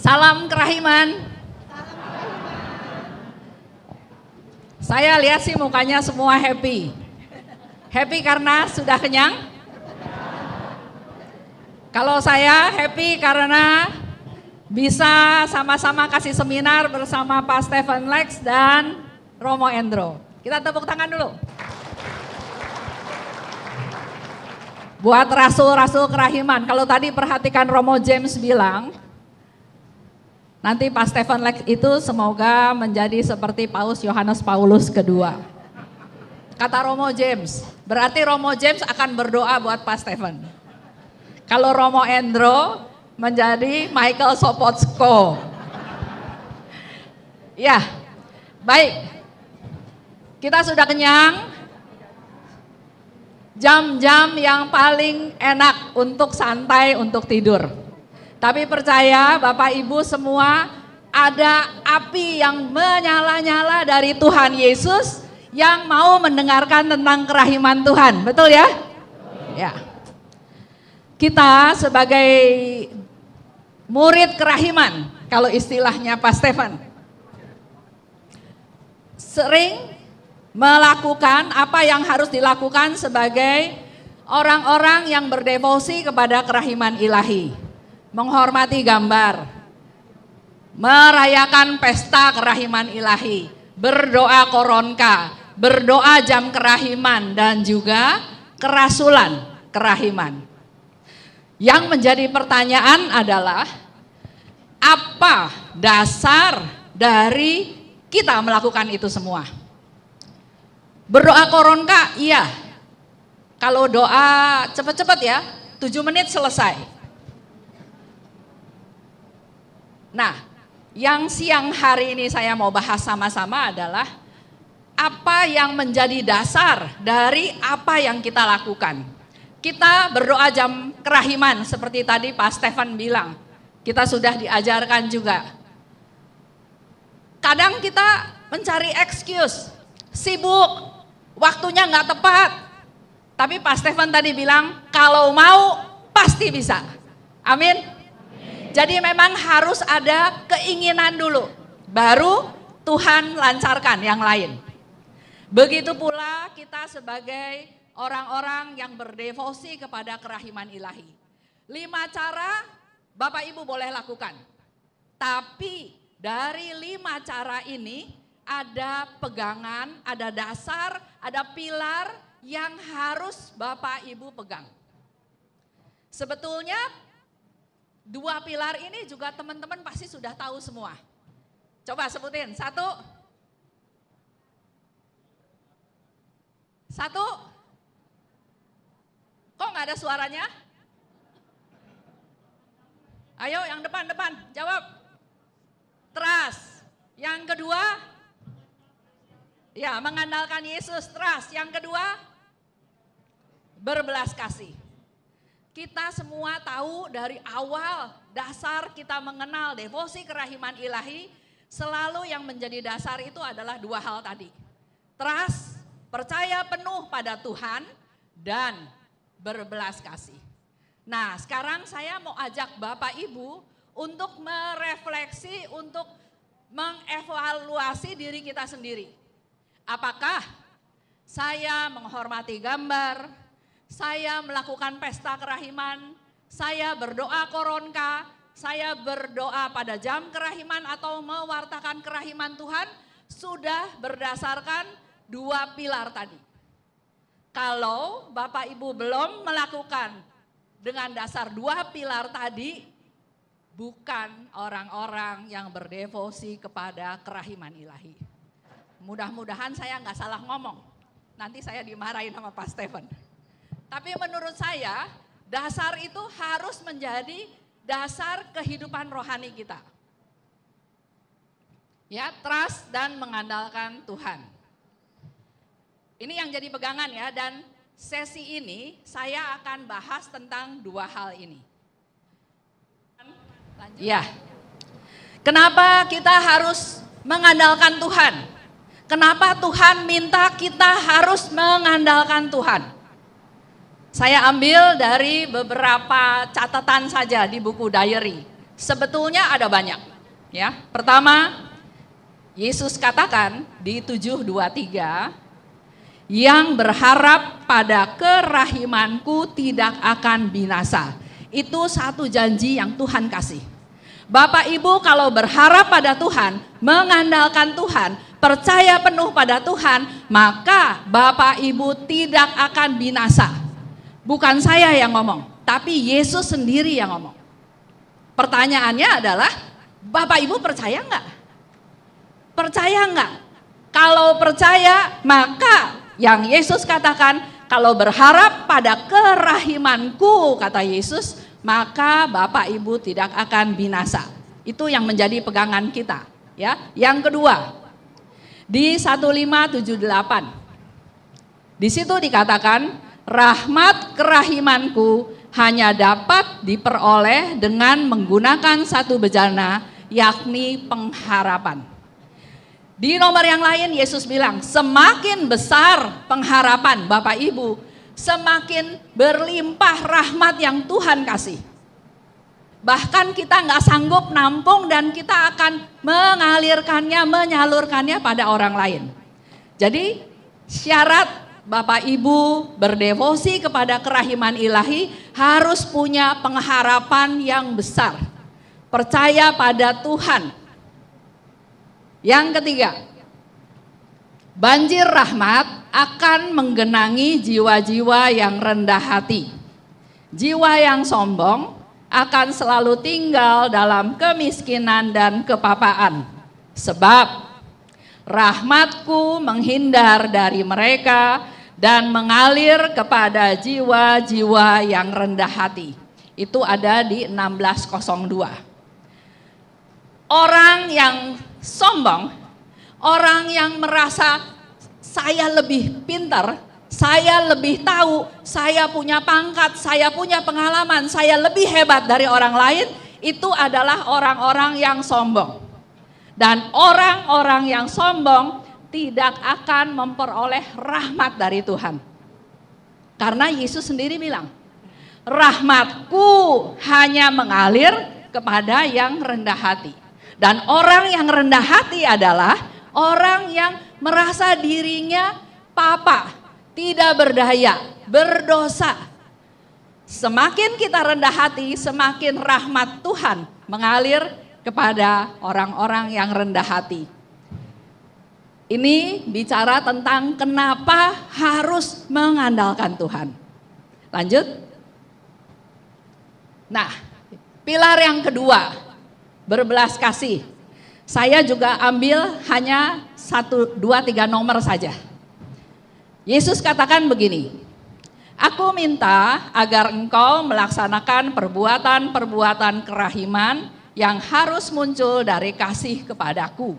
Salam kerahiman. Saya lihat sih mukanya semua happy. Happy karena sudah kenyang? Kalau saya happy karena bisa sama-sama kasih seminar bersama Pak Stephen Lex dan Romo Endro. Kita tepuk tangan dulu. Buat rasul-rasul kerahiman, kalau tadi perhatikan Romo James bilang, nanti Pak Stephen Lex itu semoga menjadi seperti Paus Yohanes Paulus kedua. Kata Romo James, berarti Romo James akan berdoa buat Pak Stephen. Kalau Romo Endro menjadi Michael Sopotsko. Ya, baik. Kita sudah kenyang. Jam-jam yang paling enak untuk santai, untuk tidur. Tapi percaya Bapak Ibu semua, ada api yang menyala-nyala dari Tuhan Yesus yang mau mendengarkan tentang kerahiman Tuhan. Betul ya? Ya. Kita sebagai murid kerahiman, kalau istilahnya Pak Stephen, sering melakukan apa yang harus dilakukan sebagai orang-orang yang berdevosi kepada kerahiman ilahi. Menghormati gambar, merayakan pesta kerahiman ilahi, berdoa koronka, berdoa jam kerahiman, dan juga kerasulan kerahiman. Yang menjadi pertanyaan adalah, apa dasar dari kita melakukan itu semua? Berdoa koronka, iya. Kalau doa cepat-cepat ya, 7 menit selesai. Nah, yang siang hari ini saya mau bahas sama-sama adalah apa yang menjadi dasar dari apa yang kita lakukan. Kita berdoa jam kerahiman seperti tadi Pak Stephen bilang. Kita sudah diajarkan juga. Kadang kita mencari excuse, sibuk, waktunya nggak tepat. Tapi Pak Stephen tadi bilang, kalau mau pasti bisa. Amin. Jadi memang harus ada keinginan dulu, baru Tuhan lancarkan yang lain. Begitu pula kita sebagai orang-orang yang berdevosi kepada kerahiman ilahi. 5 cara Bapak Ibu boleh lakukan. Tapi dari 5 cara ini ada pegangan, ada dasar, ada pilar yang harus Bapak Ibu pegang. Sebetulnya 2 pilar ini juga teman-teman pasti sudah tahu semua. Coba sebutin, 1. Kok nggak ada suaranya? Ayo yang depan, jawab. Trust. Yang kedua, ya, mengandalkan Yesus, trust. Yang kedua, berbelas kasih. Kita semua tahu dari awal dasar kita mengenal devosi kerahiman ilahi, selalu yang menjadi dasar itu adalah 2 hal tadi. Trust, percaya penuh pada Tuhan, dan berbelas kasih. Nah, sekarang saya mau ajak Bapak Ibu untuk merefleksi, untuk mengevaluasi diri kita sendiri. Apakah saya menghormati gambar, saya melakukan pesta kerahiman, saya berdoa koronka, saya berdoa pada jam kerahiman atau mewartakan kerahiman Tuhan, sudah berdasarkan 2 pilar tadi. Kalau Bapak Ibu belum melakukan dengan dasar 2 pilar tadi, bukan orang-orang yang berdevosi kepada kerahiman ilahi. Mudah-mudahan saya nggak salah ngomong. Nanti saya dimarahin sama Pak Stephen. Tapi menurut saya, dasar itu harus menjadi dasar kehidupan rohani kita. Ya, trust dan mengandalkan Tuhan. Ini yang jadi pegangan ya, dan sesi ini saya akan bahas tentang 2 hal ini. Ya, kenapa kita harus mengandalkan Tuhan? Kenapa Tuhan minta kita harus mengandalkan Tuhan? Saya ambil dari beberapa catatan saja di buku diary. Sebetulnya ada banyak. Ya, pertama, Yesus katakan di 7:23, yang berharap pada kerahimanku tidak akan binasa. Itu satu janji yang Tuhan kasih. Bapak Ibu kalau berharap pada Tuhan, mengandalkan Tuhan, percaya penuh pada Tuhan, maka Bapak Ibu tidak akan binasa. Bukan saya yang ngomong, tapi Yesus sendiri yang ngomong. Pertanyaannya adalah, Bapak Ibu percaya enggak? Percaya enggak? Kalau percaya, maka yang Yesus katakan, kalau berharap pada kerahimanku, kata Yesus, maka Bapak Ibu tidak akan binasa. Itu yang menjadi pegangan kita. Ya. Yang kedua, di 1578, di situ dikatakan, rahmat kerahimanku hanya dapat diperoleh dengan menggunakan satu bejana, yakni pengharapan. Di nomor yang lain Yesus bilang, semakin besar pengharapan Bapak Ibu, semakin berlimpah rahmat yang Tuhan kasih. Bahkan kita nggak sanggup nampung dan kita akan mengalirkannya, menyalurkannya pada orang lain. Jadi syarat Bapak Ibu berdevosi kepada kerahiman ilahi harus punya pengharapan yang besar. Percaya pada Tuhan. Yang ketiga, banjir rahmat akan menggenangi jiwa-jiwa yang rendah hati. Jiwa yang sombong akan selalu tinggal dalam kemiskinan dan kepapaan. Sebab rahmatku menghindar dari mereka dan mengalir kepada jiwa-jiwa yang rendah hati. Itu ada di 16:02. Orang yang sombong, orang yang merasa saya lebih pintar, saya lebih tahu, saya punya pangkat, saya punya pengalaman, saya lebih hebat dari orang lain, itu adalah orang-orang yang sombong. Dan orang-orang yang sombong tidak akan memperoleh rahmat dari Tuhan. Karena Yesus sendiri bilang, rahmatku hanya mengalir kepada yang rendah hati. Dan orang yang rendah hati adalah orang yang merasa dirinya papa, tidak berdaya, berdosa. Semakin kita rendah hati, semakin rahmat Tuhan mengalir kepada orang-orang yang rendah hati. Ini bicara tentang kenapa harus mengandalkan Tuhan. Lanjut. Nah, pilar yang kedua, berbelas kasih. Saya juga ambil hanya 1, 2, 3 nomor saja. Yesus katakan begini, aku minta agar engkau melaksanakan perbuatan-perbuatan kerahiman yang harus muncul dari kasih kepadaku.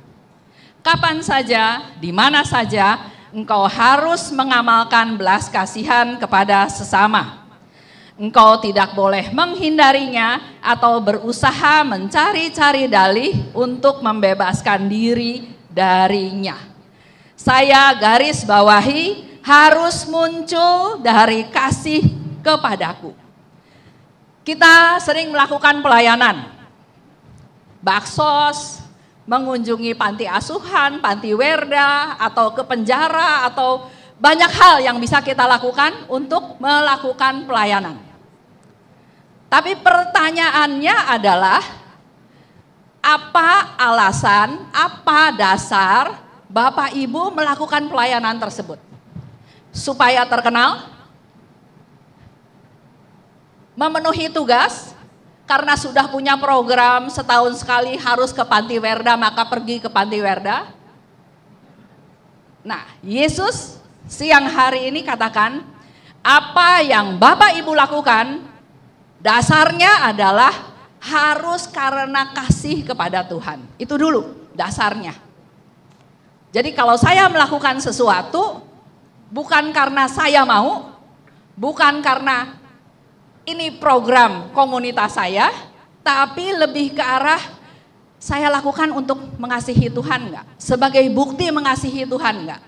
Kapan saja, di mana saja, engkau harus mengamalkan belas kasihan kepada sesama. Engkau tidak boleh menghindarinya atau berusaha mencari-cari dalih untuk membebaskan diri darinya. Saya garis bawahi harus muncul dari kasih kepadaku. Kita sering melakukan pelayanan, baksos, mengunjungi panti asuhan, panti werda, atau ke penjara, atau banyak hal yang bisa kita lakukan untuk melakukan pelayanan. Tapi pertanyaannya adalah, apa alasan, apa dasar Bapak Ibu melakukan pelayanan tersebut? Supaya terkenal? Memenuhi tugas? Karena sudah punya program setahun sekali harus ke panti werda, maka pergi ke panti werda? Nah, Yesus siang hari ini katakan, apa yang Bapak Ibu lakukan, dasarnya adalah harus karena kasih kepada Tuhan. Itu dulu dasarnya. Jadi kalau saya melakukan sesuatu, bukan karena saya mau, bukan karena ini program komunitas saya, tapi lebih ke arah saya lakukan untuk mengasihi Tuhan enggak? Sebagai bukti mengasihi Tuhan enggak?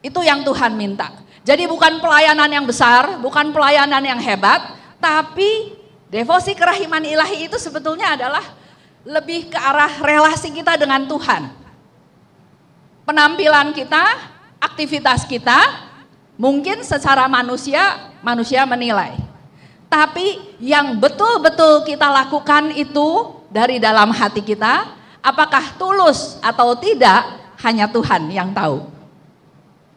Itu yang Tuhan minta. Jadi bukan pelayanan yang besar, bukan pelayanan yang hebat, tapi Devosi kerahiman ilahi itu sebetulnya adalah lebih ke arah relasi kita dengan Tuhan. Penampilan kita, aktivitas kita, mungkin secara manusia menilai. Tapi yang betul-betul kita lakukan itu dari dalam hati kita, apakah tulus atau tidak, hanya Tuhan yang tahu.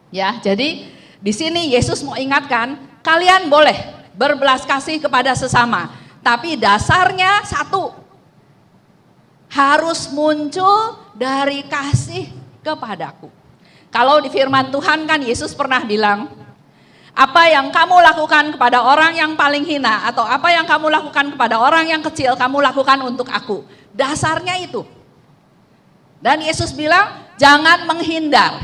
Ya, jadi di sini Yesus mau ingatkan, kalian boleh berbelas kasih kepada sesama, tapi dasarnya satu, harus muncul dari kasih kepadaku. Kalau di firman Tuhan kan Yesus pernah bilang, apa yang kamu lakukan kepada orang yang paling hina atau apa yang kamu lakukan kepada orang yang kecil, kamu lakukan untuk aku. Dasarnya itu. Dan Yesus bilang, jangan menghindar.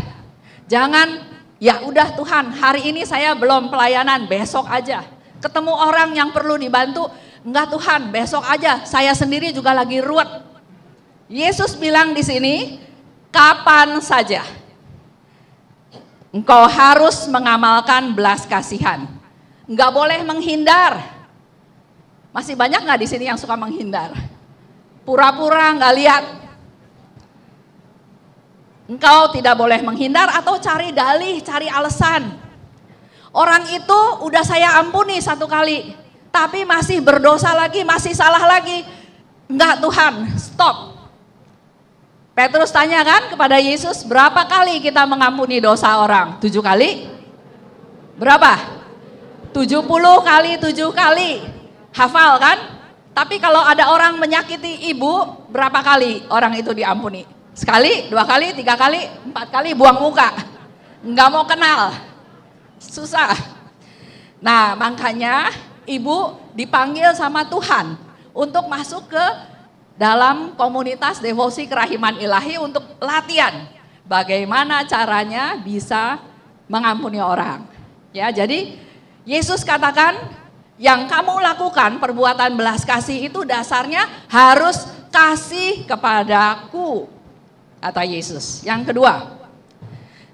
Jangan, ya udah Tuhan, hari ini saya belum pelayanan, besok aja. Ketemu orang yang perlu dibantu, enggak Tuhan, besok aja. Saya sendiri juga lagi ruwet. Yesus bilang di sini, kapan saja engkau harus mengamalkan belas kasihan. Enggak boleh menghindar. Masih banyak nggak di sini yang suka menghindar? Pura-pura nggak lihat. Engkau tidak boleh menghindar atau cari dalih, cari alasan. Orang itu udah saya ampuni 1 kali, tapi masih berdosa lagi, masih salah lagi. Enggak Tuhan, stop. Petrus tanya kan kepada Yesus, berapa kali kita mengampuni dosa orang? 7 kali? Berapa? 70 kali 7 kali. Hafal kan? Tapi kalau ada orang menyakiti ibu, berapa kali orang itu diampuni? Sekali, 2 kali, 3 kali, 4 kali, buang muka. Enggak mau kenal. Susah. Nah, makanya ibu dipanggil sama Tuhan untuk masuk ke dalam komunitas devosi kerahiman ilahi untuk latihan bagaimana caranya bisa mengampuni orang. Ya, jadi Yesus katakan yang kamu lakukan perbuatan belas kasih itu dasarnya harus kasih kepadaku, kata Yesus. Yang kedua,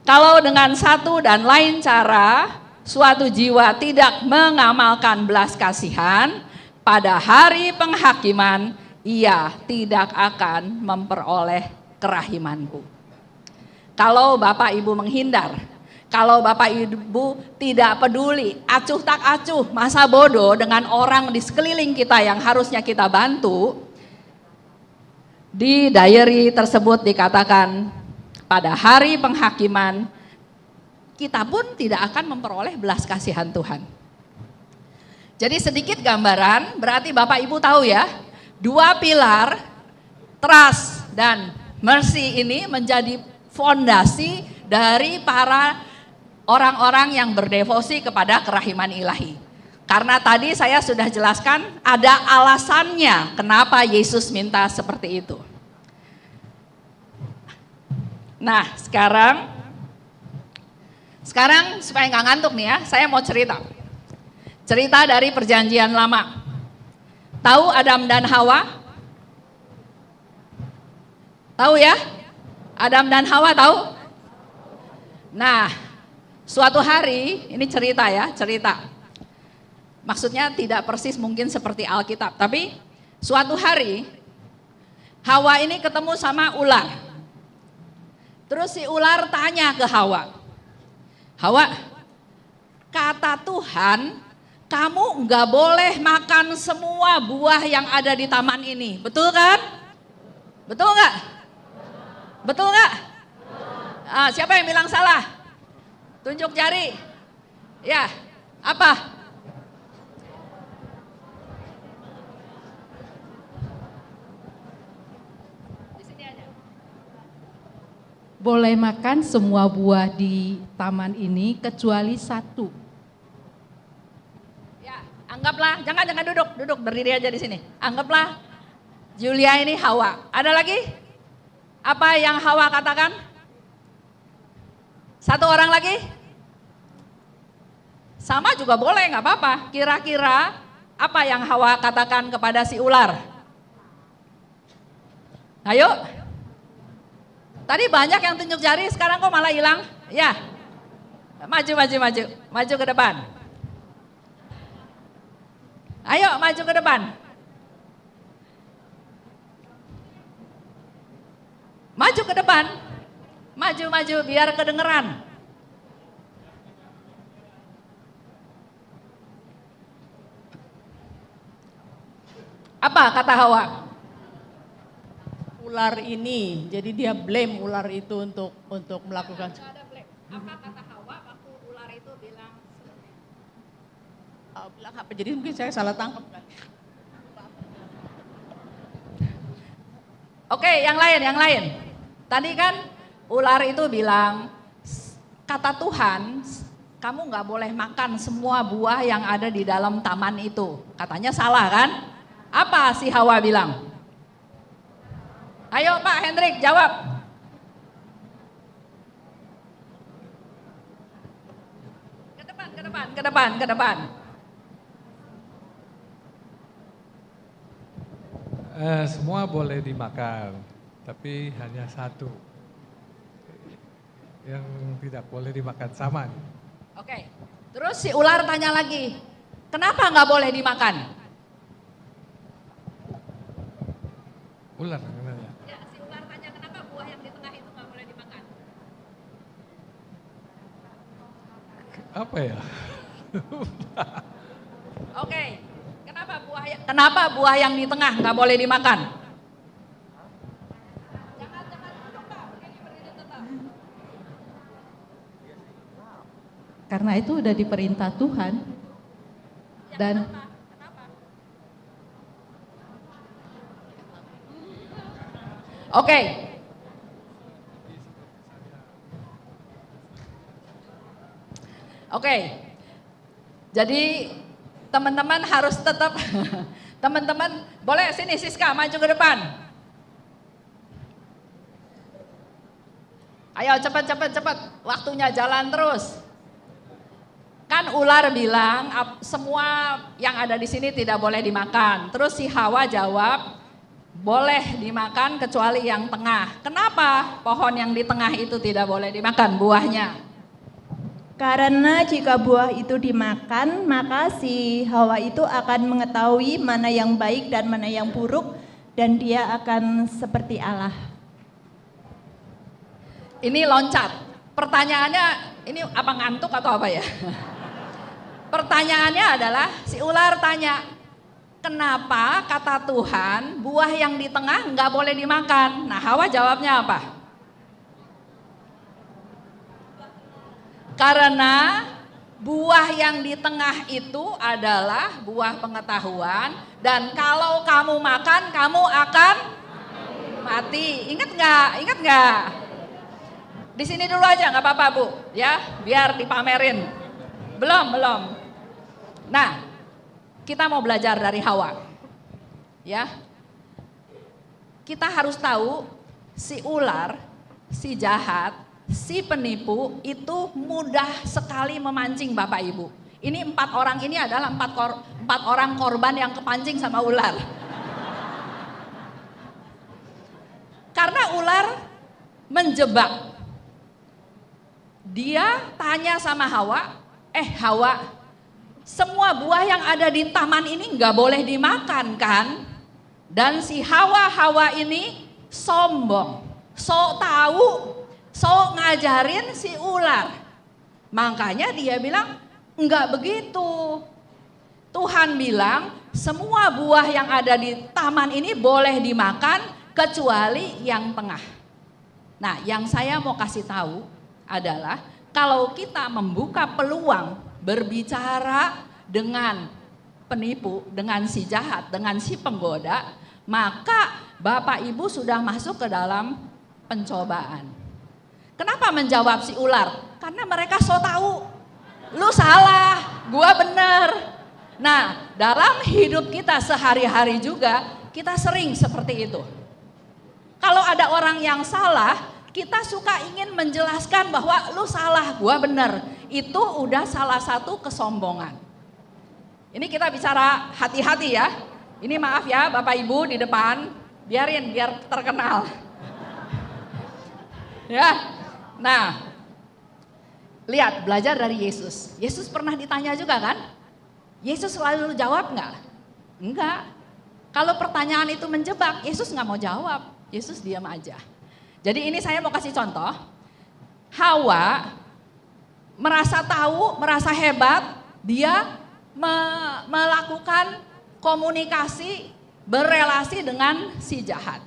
kalau dengan satu dan lain cara suatu jiwa tidak mengamalkan belas kasihan, pada hari penghakiman ia tidak akan memperoleh kerahimanku. Kalau Bapak Ibu menghindar, kalau Bapak Ibu tidak peduli, acuh tak acuh, masa bodoh dengan orang di sekeliling kita yang harusnya kita bantu, di diary tersebut dikatakan pada hari penghakiman kita pun tidak akan memperoleh belas kasihan Tuhan. Jadi sedikit gambaran, berarti Bapak Ibu tahu ya, 2 pilar, trust dan mercy ini menjadi fondasi dari para orang-orang yang berdevosi kepada kerahiman ilahi. Karena tadi saya sudah jelaskan ada alasannya kenapa Yesus minta seperti itu. Nah, sekarang supaya nggak ngantuk nih ya, saya mau cerita dari perjanjian lama. Tahu Adam dan Hawa? Tahu ya? Adam dan Hawa tahu? Nah, suatu hari, ini cerita. Maksudnya tidak persis mungkin seperti Alkitab, tapi suatu hari Hawa ini ketemu sama ular. Terus si ular tanya ke Hawa, Hawa, kata Tuhan, kamu nggak boleh makan semua buah yang ada di taman ini, betul kan? Betul nggak? Betul nggak? Siapa yang bilang salah? Tunjuk jari. Ya, apa? Di sini aja. Boleh makan semua buah di taman ini kecuali 1. Anggaplah, jangan duduk berdiri aja di sini. Anggaplah Julia ini Hawa. Ada lagi? Apa yang Hawa katakan? 1 orang lagi? Sama juga boleh, nggak apa-apa. Kira-kira apa yang Hawa katakan kepada si ular? Ayo. Tadi banyak yang tunjuk jari, sekarang kok malah hilang? Ya. Maju ke depan. Ayo maju ke depan. Maju ke depan. Maju biar kedengeran. Apa kata Hawa? Ular ini, jadi dia blame ular itu untuk melakukan. Apa kata Hawa waktu ular itu bilang? Bilang apa? Jadi mungkin saya salah tangkap kan? Oke, yang lain. Tadi kan ular itu bilang, kata Tuhan, kamu nggak boleh makan semua buah yang ada di dalam taman itu. Katanya salah kan? Apa si Hawa bilang? Ayo Pak Hendrik jawab. Ke depan. Semua boleh dimakan, tapi hanya satu yang tidak boleh dimakan sama. Oke, terus si ular tanya lagi, kenapa nggak boleh dimakan? Ular nanya. Ya, si ular tanya kenapa buah yang di tengah itu nggak boleh dimakan? Apa ya? Oke, kenapa buah yang di tengah nggak boleh dimakan? Jangan duduk Pak, begini berdiri tetap. Karena itu udah diperintah Tuhan. Ya, Dan kenapa? Oke. Oke. Jadi teman-teman harus tetap teman-teman boleh sini Siska maju ke depan. Ayo cepat. Waktunya jalan terus. Kan ular bilang semua yang ada di sini tidak boleh dimakan. Terus si Hawa jawab, boleh dimakan kecuali yang tengah. Kenapa pohon yang di tengah itu tidak boleh dimakan buahnya? Karena jika buah itu dimakan, maka si Hawa itu akan mengetahui mana yang baik dan mana yang buruk, dan dia akan seperti Allah. Ini loncat. Pertanyaannya, ini apa ngantuk atau apa ya? Pertanyaannya adalah si ular tanya, kenapa kata Tuhan buah yang di tengah nggak boleh dimakan? Nah Hawa jawabnya apa? Karena buah yang di tengah itu adalah buah pengetahuan dan kalau kamu makan kamu akan mati. Ingat nggak? Di sini dulu aja nggak apa-apa Bu, ya biar dipamerin. Belum. Nah, kita mau belajar dari Hawa. Ya. Kita harus tahu si ular, si jahat, si penipu itu mudah sekali memancing Bapak Ibu. Ini 4 orang ini adalah 4 orang korban yang kepancing sama ular. Karena ular menjebak. Dia tanya sama Hawa, Hawa, semua buah yang ada di taman ini nggak boleh dimakan kan? Dan si Hawa ini sombong, sok tahu, sok ngajarin si ular. Makanya dia bilang, enggak begitu. Tuhan bilang, semua buah yang ada di taman ini boleh dimakan kecuali yang tengah. Nah, yang saya mau kasih tahu adalah kalau kita membuka peluang berbicara dengan penipu, dengan si jahat, dengan si penggoda, maka Bapak Ibu sudah masuk ke dalam pencobaan. Kenapa menjawab si ular? Karena mereka so tahu, lu salah, gua bener. Nah, dalam hidup kita sehari-hari juga kita sering seperti itu. Kalau ada orang yang salah, kita suka ingin menjelaskan bahwa lu salah, gua bener. Itu udah salah satu kesombongan. Ini kita bicara hati-hati ya. Ini maaf ya Bapak Ibu di depan, biar terkenal. Ya. Nah, lihat belajar dari Yesus. Yesus pernah ditanya juga kan? Yesus selalu jawab nggak? Enggak. Kalau pertanyaan itu menjebak, Yesus nggak mau jawab. Yesus diam aja. Jadi ini saya mau kasih contoh. Hawa merasa tahu, merasa hebat, dia melakukan komunikasi, berelasi dengan si jahat.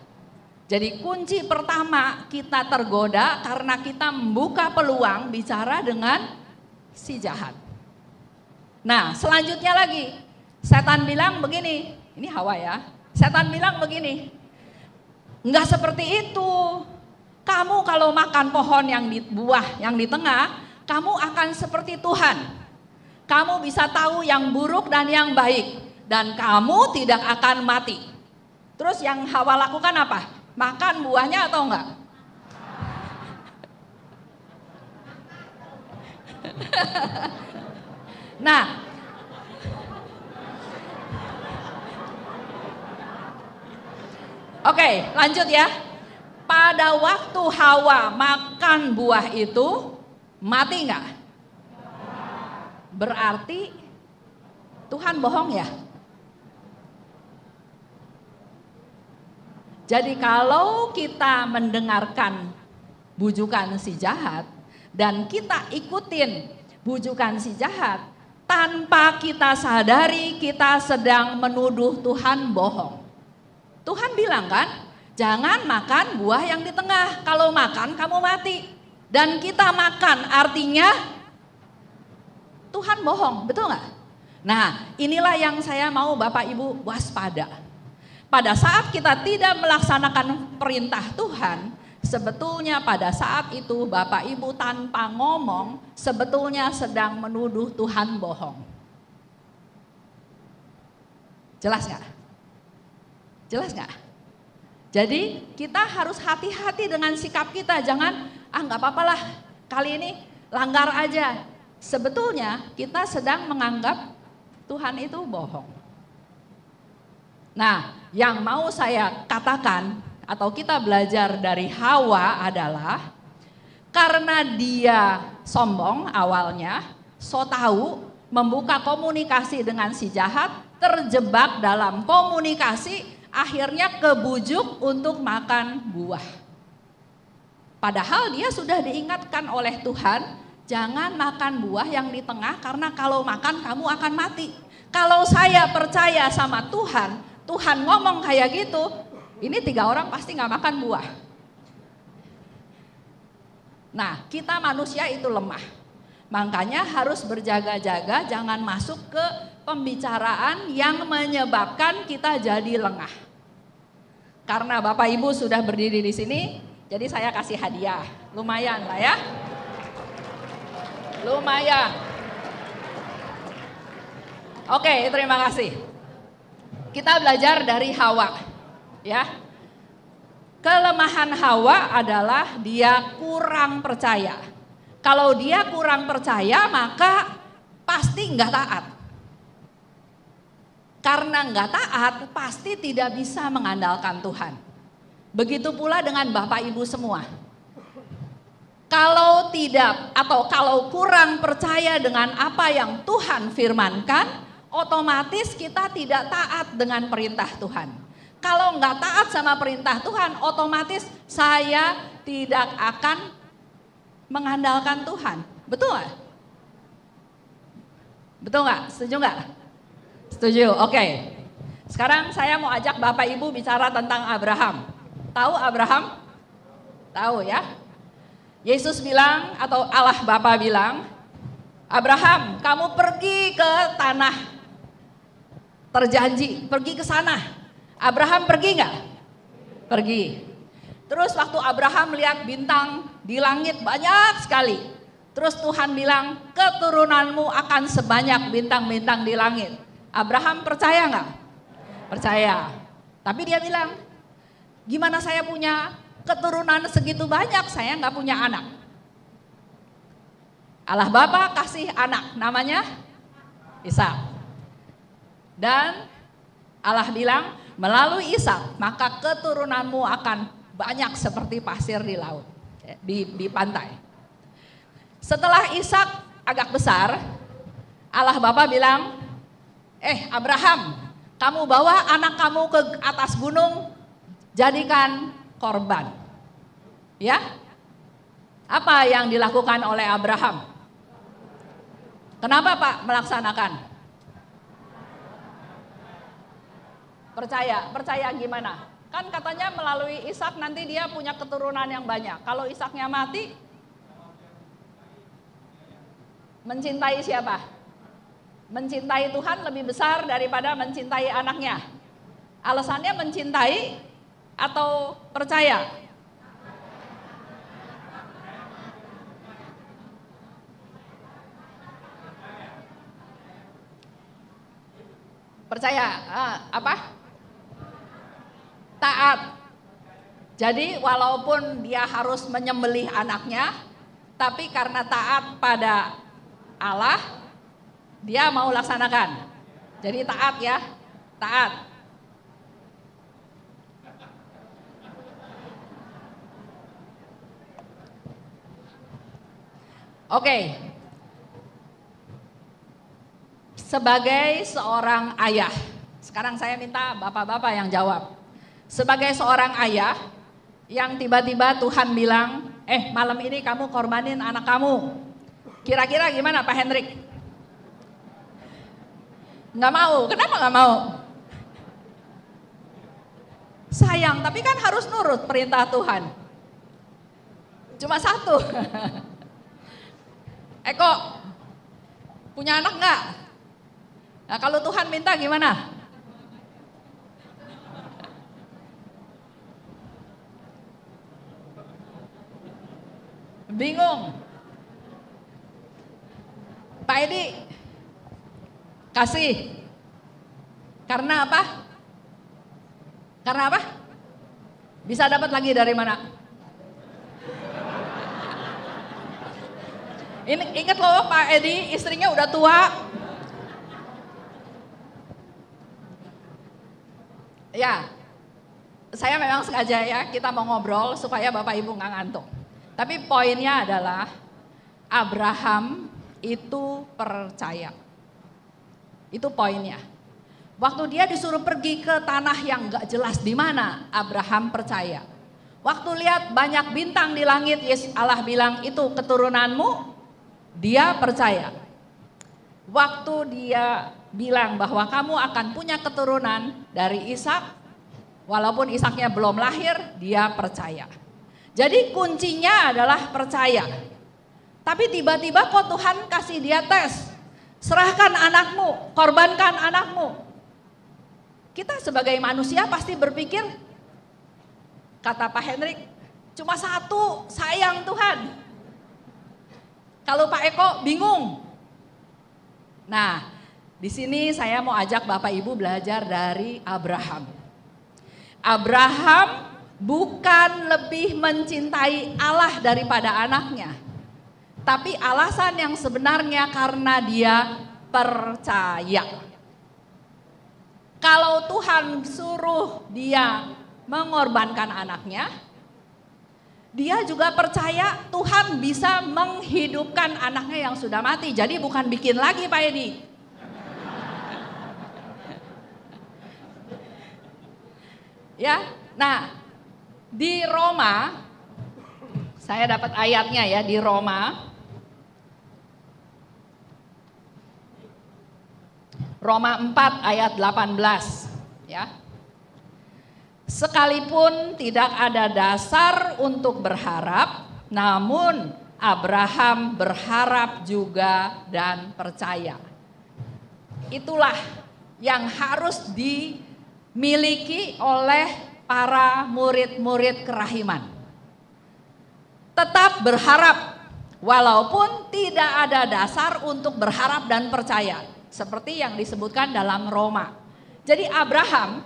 Jadi kunci pertama kita tergoda karena kita membuka peluang bicara dengan si jahat. Nah, selanjutnya lagi, setan bilang begini, ini Hawa ya. Setan bilang begini, enggak seperti itu. Kamu kalau makan pohon yang di buah yang di tengah, kamu akan seperti Tuhan. Kamu bisa tahu yang buruk dan yang baik, dan kamu tidak akan mati. Terus yang Hawa lakukan apa? Makan buahnya atau enggak? Nah, oke, lanjut ya. Pada waktu Hawa makan buah itu, mati enggak? Berarti Tuhan bohong ya? Jadi kalau kita mendengarkan bujukan si jahat dan kita ikutin bujukan si jahat, tanpa kita sadari kita sedang menuduh Tuhan bohong. Tuhan bilang kan, jangan makan buah yang di tengah, kalau makan kamu mati. Dan kita makan artinya Tuhan bohong, betul nggak? Nah, inilah yang saya mau Bapak Ibu waspada. Pada saat kita tidak melaksanakan perintah Tuhan, sebetulnya pada saat itu Bapak Ibu tanpa ngomong, sebetulnya sedang menuduh Tuhan bohong. Jelas nggak? Jelas nggak? Jadi kita harus hati-hati dengan sikap kita, jangan nggak apa-apa lah, kali ini langgar aja. Sebetulnya kita sedang menganggap Tuhan itu bohong. Nah, yang mau saya katakan atau kita belajar dari Hawa adalah karena dia sombong awalnya, so tahu, membuka komunikasi dengan si jahat, terjebak dalam komunikasi, akhirnya kebujuk untuk makan buah. Padahal dia sudah diingatkan oleh Tuhan, jangan makan buah yang di tengah karena kalau makan kamu akan mati. Kalau saya percaya sama Tuhan, Tuhan ngomong kayak gitu, ini 3 orang pasti gak makan buah. Nah, kita manusia itu lemah. Makanya harus berjaga-jaga, jangan masuk ke pembicaraan yang menyebabkan kita jadi lengah. Karena Bapak Ibu sudah berdiri di sini, jadi saya kasih hadiah. Lumayan lah ya. Lumayan. Oke, terima kasih. Kita belajar dari Hawa, ya. Kelemahan Hawa adalah dia kurang percaya. Kalau dia kurang percaya, maka pasti nggak taat. Karena nggak taat, pasti tidak bisa mengandalkan Tuhan. Begitu pula dengan Bapak Ibu semua. Kalau tidak atau kalau kurang percaya dengan apa yang Tuhan firmankan, otomatis kita tidak taat dengan perintah Tuhan. Kalau nggak taat sama perintah Tuhan, otomatis saya tidak akan mengandalkan Tuhan. Betul nggak? Betul nggak? Setuju nggak? Setuju, oke. Sekarang saya mau ajak Bapak Ibu bicara tentang Abraham. Tahu Abraham? Tahu ya? Yesus bilang atau Allah Bapa bilang, Abraham, kamu pergi ke tanah terjanji, pergi ke sana. Abraham pergi nggak? Pergi. Terus waktu Abraham lihat bintang di langit banyak sekali. Terus Tuhan bilang, keturunanmu akan sebanyak bintang-bintang di langit. Abraham percaya nggak? Percaya. Tapi dia bilang, gimana saya punya keturunan segitu banyak, saya nggak punya anak. Allah Bapa kasih anak, namanya Ishak. Dan Allah bilang, melalui Ishak maka keturunanmu akan banyak seperti pasir di laut, di pantai. Setelah Ishak agak besar, Allah Bapa bilang, Abraham, Kamu bawa anak kamu ke atas gunung, jadikan korban. Ya? Apa yang dilakukan oleh Abraham? Kenapa Pak melaksanakan? Percaya gimana? Kan katanya melalui Ishak nanti dia punya keturunan yang banyak. Kalau Ishaknya mati, mencintai siapa? Mencintai Tuhan lebih besar daripada mencintai anaknya. Alasannya mencintai atau percaya? Percaya, apa? Taat. Jadi walaupun dia harus menyembelih anaknya, tapi karena taat pada Allah, dia mau laksanakan. Jadi taat ya, taat. Oke. Sebagai seorang ayah, sekarang saya minta bapak-bapak yang jawab. Sebagai seorang ayah yang tiba-tiba Tuhan bilang, malam ini kamu korbanin anak kamu. Kira-kira gimana Pak Hendrik? Nggak mau, kenapa nggak mau? Sayang, tapi kan harus nurut perintah Tuhan. Cuma satu. Eko, punya anak nggak? Nah kalau Tuhan minta gimana? Bingung. Pak Edi, kasih. Karena apa? Karena apa? Bisa dapat lagi dari mana? Ini ingat loh Pak Edi, istrinya udah tua. Ya, saya memang sengaja ya kita mau ngobrol supaya Bapak Ibu nggak ngantuk. Tapi poinnya adalah Abraham itu percaya. Itu poinnya. Waktu dia disuruh pergi ke tanah yang nggak jelas di mana, Abraham percaya. Waktu lihat banyak bintang di langit, Allah bilang itu keturunanmu, dia percaya. Waktu dia bilang bahwa kamu akan punya keturunan dari Ishak, walaupun Ishaknya belum lahir, dia percaya. Jadi kuncinya adalah percaya. Tapi tiba-tiba kok Tuhan kasih dia tes, serahkan anakmu, korbankan anakmu. Kita sebagai manusia pasti berpikir, kata Pak Hendrik, cuma satu, sayang Tuhan. Kalau Pak Eko bingung. Nah, di sini saya mau ajak Bapak Ibu belajar dari Abraham. Abraham bukan lebih mencintai Allah daripada anaknya. Tapi alasan yang sebenarnya karena dia percaya. Kalau Tuhan suruh dia mengorbankan anaknya, dia juga percaya Tuhan bisa menghidupkan anaknya yang sudah mati. Jadi bukan bikin lagi Pak Edi. Ya, nah di Roma, saya dapat ayatnya ya di Roma 4 ayat 18 ya. Sekalipun tidak ada dasar untuk berharap, namun Abraham berharap juga dan percaya. Itulah yang harus dimiliki oleh para murid-murid kerahiman. Tetap berharap, walaupun tidak ada dasar untuk berharap dan percaya. Seperti yang disebutkan dalam Roma. Jadi Abraham,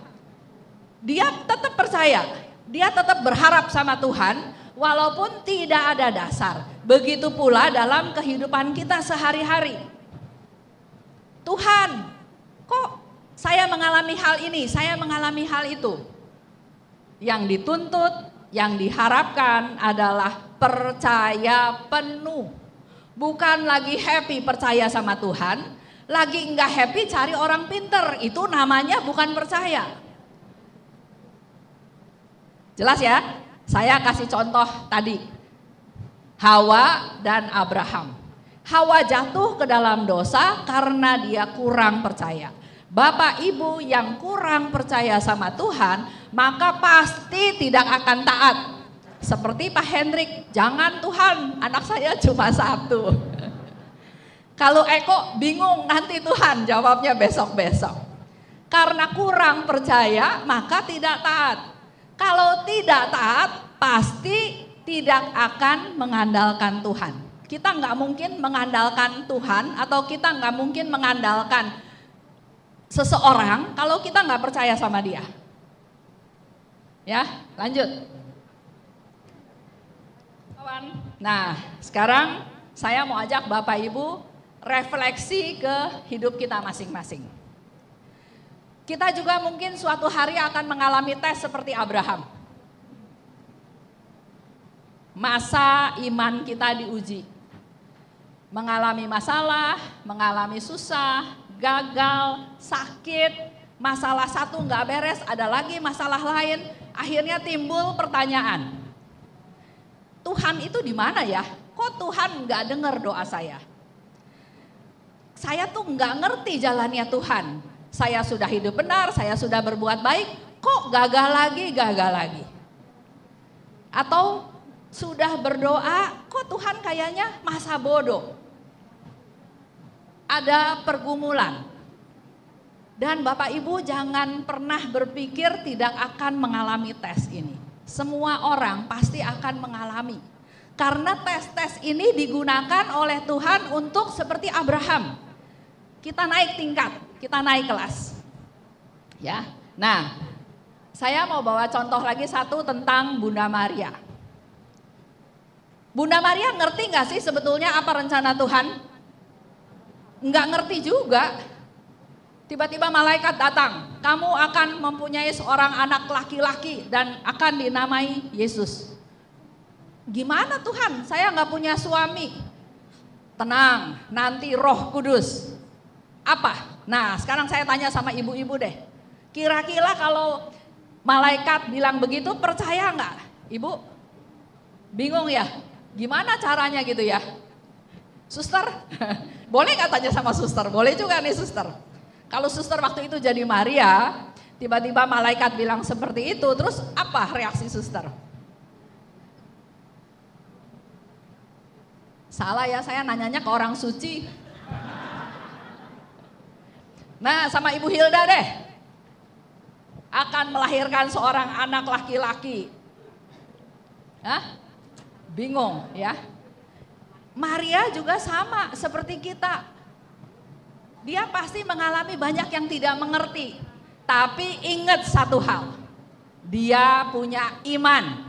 dia tetap percaya, dia tetap berharap sama Tuhan walaupun tidak ada dasar. Begitu pula dalam kehidupan kita sehari-hari. Tuhan, kok saya mengalami hal ini, saya mengalami hal itu. Yang dituntut, yang diharapkan adalah percaya penuh. Bukan lagi happy percaya sama Tuhan, Lagi nggak happy cari orang pinter, itu namanya bukan percaya. Jelas ya? Saya kasih contoh tadi. Hawa dan Abraham. Hawa jatuh ke dalam dosa karena dia kurang percaya. Bapak ibu yang kurang percaya sama Tuhan, maka pasti tidak akan taat. Seperti Pak Hendrik, jangan Tuhan, anak saya cuma satu. Kalau Eko bingung, nanti Tuhan jawabnya besok-besok. Karena kurang percaya maka tidak taat. Kalau tidak taat pasti tidak akan mengandalkan Tuhan. Kita nggak mungkin mengandalkan Tuhan atau kita nggak mungkin mengandalkan seseorang kalau kita nggak percaya sama dia. Ya, lanjut. Nah, sekarang saya mau ajak Bapak Ibu refleksi ke hidup kita masing-masing. Kita juga mungkin suatu hari akan mengalami tes seperti Abraham. Masa iman kita diuji. Mengalami masalah, mengalami susah, gagal, sakit, masalah satu nggak beres, ada lagi masalah lain. Akhirnya timbul pertanyaan, Tuhan itu di mana ya? Kok Tuhan nggak dengar doa saya? Saya tuh nggak ngerti jalannya Tuhan. Saya sudah hidup benar, saya sudah berbuat baik, kok gagal lagi. Atau sudah berdoa, kok Tuhan kayaknya masa bodoh. Ada pergumulan. Dan Bapak Ibu jangan pernah berpikir tidak akan mengalami tes ini. Semua orang pasti akan mengalami. Karena tes-tes ini digunakan oleh Tuhan untuk seperti Abraham. Kita naik tingkat, kita naik kelas. Ya. Nah, saya mau bawa contoh lagi satu tentang Bunda Maria. Bunda Maria ngerti gak sih sebetulnya apa rencana Tuhan? Nggak ngerti juga. Tiba-tiba malaikat datang, kamu akan mempunyai seorang anak laki-laki dan akan dinamai Yesus. Gimana Tuhan? Saya nggak punya suami. Tenang, nanti Roh Kudus. Apa? Nah, sekarang saya tanya sama ibu-ibu deh. Kira-kira kalau malaikat bilang begitu, percaya nggak? Ibu? Bingung ya? Gimana caranya gitu ya? Suster? Boleh nggak tanya sama suster? Boleh juga nih suster. Kalau suster waktu itu jadi Maria, tiba-tiba malaikat bilang seperti itu, terus apa reaksi suster? Salah ya, saya nanyanya ke orang suci. Nah, sama Ibu Hilda deh. Akan melahirkan seorang anak laki-laki. Hah? Bingung ya. Maria juga sama seperti kita. Dia pasti mengalami banyak yang tidak mengerti. Tapi ingat satu hal. Dia punya iman.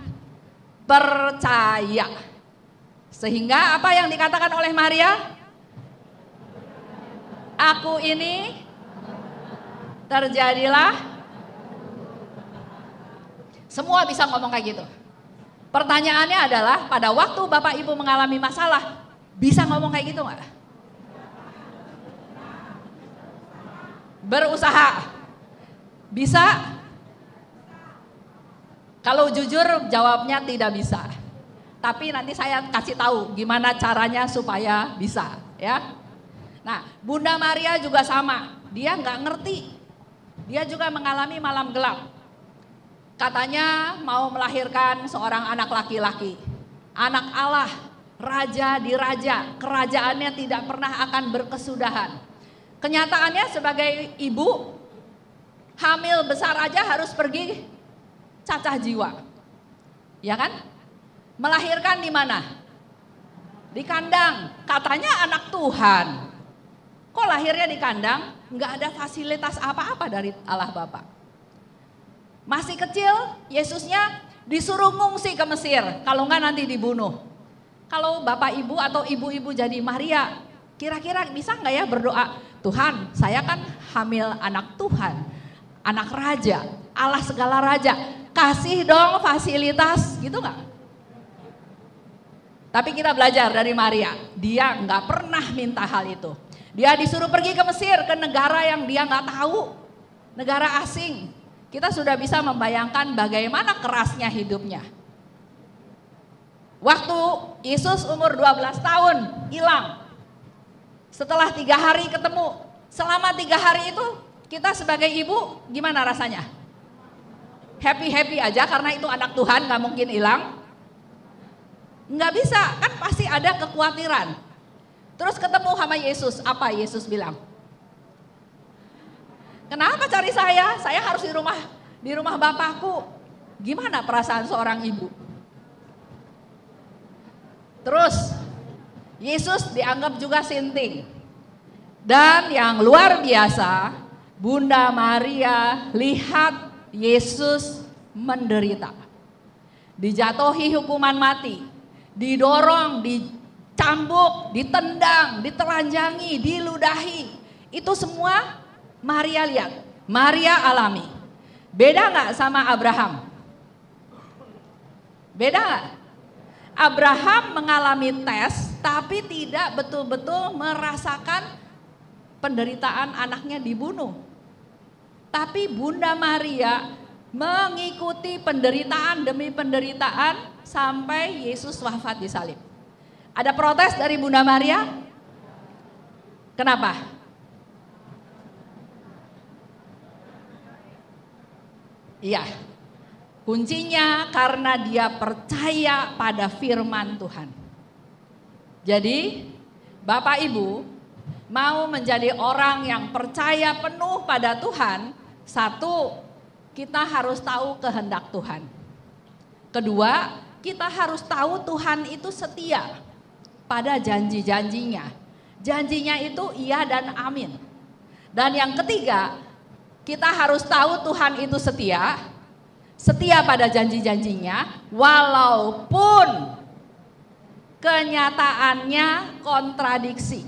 Percaya. Sehingga apa yang dikatakan oleh Maria? Aku ini terjadilah. Semua bisa ngomong kayak gitu. Pertanyaannya adalah pada waktu Bapak Ibu mengalami masalah, bisa ngomong kayak gitu nggak? Berusaha. Bisa? Kalau jujur jawabnya tidak bisa. Tapi nanti saya kasih tahu gimana caranya supaya bisa ya. Nah, Bunda Maria juga sama. Dia nggak ngerti. Dia juga mengalami malam gelap. Katanya mau melahirkan seorang anak laki-laki. Anak Allah, raja di raja. Kerajaannya tidak pernah akan berkesudahan. Kenyataannya sebagai ibu, hamil besar aja harus pergi cacah jiwa. Ya kan? Melahirkan di mana? Di kandang. Katanya anak Tuhan. Kok lahirnya di kandang? Nggak ada fasilitas apa-apa dari Allah Bapa. Masih kecil, Yesusnya disuruh ngungsi ke Mesir. Kalau nggak nanti dibunuh. Kalau Bapak Ibu atau Ibu-ibu jadi Maria, kira-kira bisa nggak ya berdoa? Tuhan, saya kan hamil anak Tuhan. Anak raja, Allah segala raja. Kasih dong fasilitas, gitu nggak? Tapi kita belajar dari Maria, dia nggak pernah minta hal itu. Dia disuruh pergi ke Mesir, ke negara yang dia nggak tahu, negara asing. Kita sudah bisa membayangkan bagaimana kerasnya hidupnya. Waktu Yesus umur 12 tahun hilang. Setelah 3 hari ketemu. Selama 3 hari itu kita sebagai ibu gimana rasanya? Happy-happy aja karena itu anak Tuhan, gak mungkin hilang. Nggak bisa, kan pasti ada kekhawatiran. Terus ketemu sama Yesus, apa Yesus bilang? Kenapa cari saya? Saya harus di rumah Bapakku. Gimana perasaan seorang ibu? Terus Yesus dianggap juga sinting. Dan yang luar biasa, Bunda Maria lihat Yesus menderita. Dijatuhi hukuman mati, didorong, dicambuk, ditendang, ditelanjangi, diludahi. Itu semua Maria lihat, Maria alami. Beda nggak sama Abraham? Beda nggak? Abraham mengalami tes, tapi tidak betul-betul merasakan penderitaan anaknya dibunuh. Tapi Bunda Maria mengikuti penderitaan demi penderitaan sampai Yesus wafat di salib. Ada protes dari Bunda Maria? Kenapa? Iya, kuncinya karena dia percaya pada firman Tuhan. Jadi Bapak Ibu mau menjadi orang yang percaya penuh pada Tuhan, satu, kita harus tahu kehendak Tuhan. Kedua, kita harus tahu Tuhan itu setia pada janji-janjinya. Janjinya itu iya dan amin. Dan yang ketiga, kita harus tahu Tuhan itu setia pada janji-janjinya, walaupun kenyataannya kontradiksi.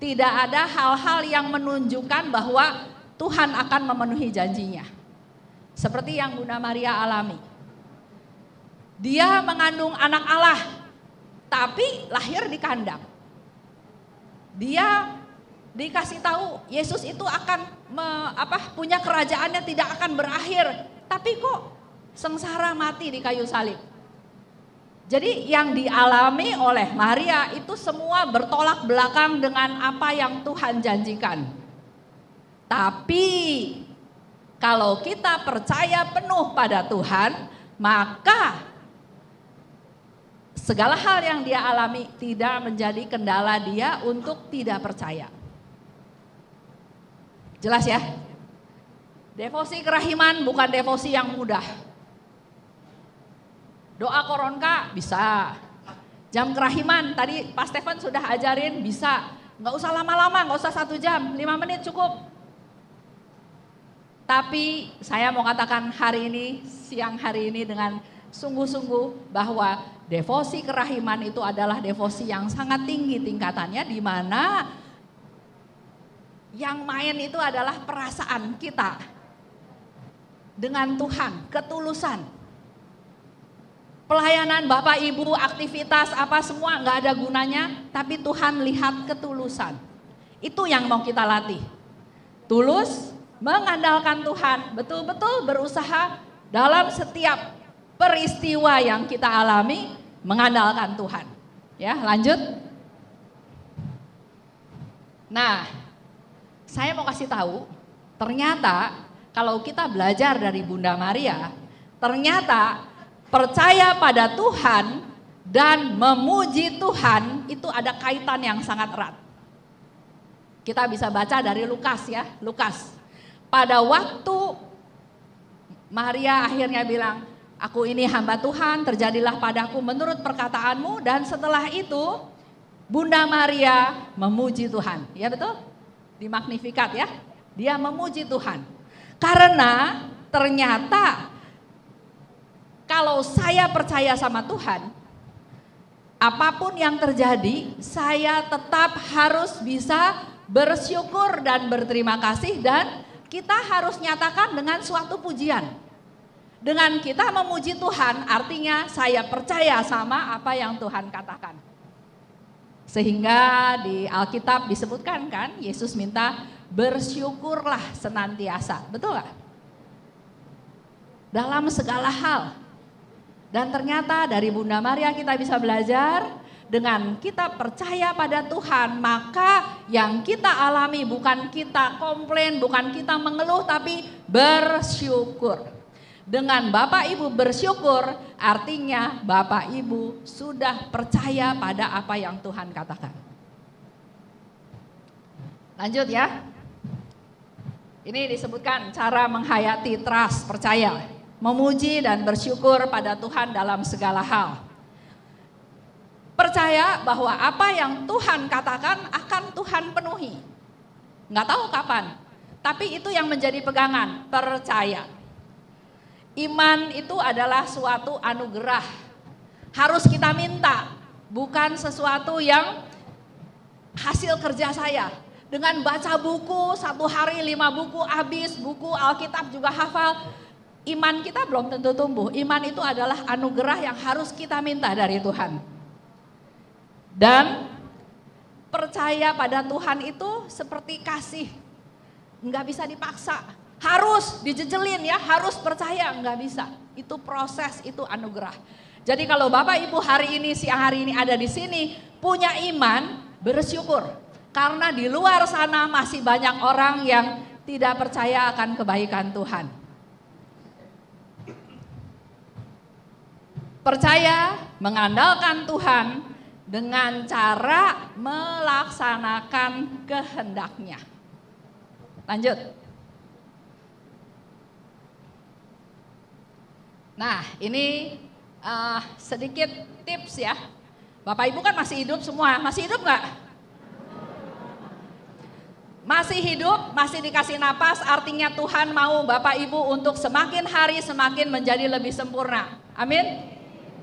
Tidak ada hal-hal yang menunjukkan bahwa Tuhan akan memenuhi janjinya. Seperti yang Bunda Maria alami. Dia mengandung anak Allah, tapi lahir di kandang. Dia dikasih tahu Yesus itu akan punya kerajaannya tidak akan berakhir, tapi kok sengsara mati di kayu salib. Jadi yang dialami oleh Maria itu semua bertolak belakang dengan apa yang Tuhan janjikan. Tapi kalau kita percaya penuh pada Tuhan, maka segala hal yang dia alami tidak menjadi kendala dia untuk tidak percaya. Jelas ya? Devosi kerahiman bukan devosi yang mudah. Doa koronka bisa. Jam kerahiman tadi Pak Stefan sudah ajarin bisa. Nggak usah lama-lama, nggak usah 1 jam, 5 menit cukup. Tapi saya mau katakan siang hari ini dengan sungguh-sungguh bahwa devosi kerahiman itu adalah devosi yang sangat tinggi tingkatannya, di mana yang main itu adalah perasaan kita dengan Tuhan, ketulusan. Pelayanan Bapak Ibu, aktivitas apa semua nggak ada gunanya, tapi Tuhan lihat ketulusan. Itu yang mau kita latih. Tulus, mengandalkan Tuhan, betul-betul berusaha dalam setiap peristiwa yang kita alami, mengandalkan Tuhan. Ya, lanjut. Nah, saya mau kasih tahu, ternyata kalau kita belajar dari Bunda Maria, ternyata percaya pada Tuhan dan memuji Tuhan itu ada kaitan yang sangat erat. Kita bisa baca dari Lukas ya, Lukas. Pada waktu Maria akhirnya bilang, aku ini hamba Tuhan, terjadilah padaku menurut perkataanmu, dan setelah itu Bunda Maria memuji Tuhan. Ya betul? Di Magnificat ya, dia memuji Tuhan. Karena ternyata kalau saya percaya sama Tuhan, apapun yang terjadi, saya tetap harus bisa bersyukur dan berterima kasih, dan kita harus nyatakan dengan suatu pujian. Dengan kita memuji Tuhan, artinya saya percaya sama apa yang Tuhan katakan. Sehingga di Alkitab disebutkan kan, Yesus minta bersyukurlah senantiasa. Betul gak? Dalam segala hal. Dan ternyata dari Bunda Maria kita bisa belajar, dengan kita percaya pada Tuhan, maka yang kita alami bukan kita komplain, bukan kita mengeluh, tapi bersyukur. Dengan Bapak Ibu bersyukur, artinya Bapak Ibu sudah percaya pada apa yang Tuhan katakan. Lanjut ya. Ini disebutkan cara menghayati trust, percaya, memuji dan bersyukur pada Tuhan dalam segala hal. Percaya bahwa apa yang Tuhan katakan akan Tuhan penuhi. Nggak tahu kapan, tapi itu yang menjadi pegangan, percaya. Iman itu adalah suatu anugerah, harus kita minta, bukan sesuatu yang hasil kerja saya. Dengan baca buku, 1 hari 5 buku habis, buku Alkitab juga hafal, iman kita belum tentu tumbuh. Iman itu adalah anugerah yang harus kita minta dari Tuhan. Dan percaya pada Tuhan itu seperti kasih, nggak bisa dipaksa, harus dijejelin ya, harus percaya, nggak bisa. Itu proses, itu anugerah. Jadi kalau Bapak Ibu hari ini, siang hari ini ada di sini, punya iman, bersyukur. Karena di luar sana masih banyak orang yang tidak percaya akan kebaikan Tuhan. Percaya, mengandalkan Tuhan, dengan cara melaksanakan kehendaknya. Lanjut. Nah ini sedikit tips ya. Bapak Ibu kan masih hidup semua, masih hidup nggak? Masih hidup, masih dikasih napas, artinya Tuhan mau Bapak Ibu untuk semakin hari semakin menjadi lebih sempurna. Amin.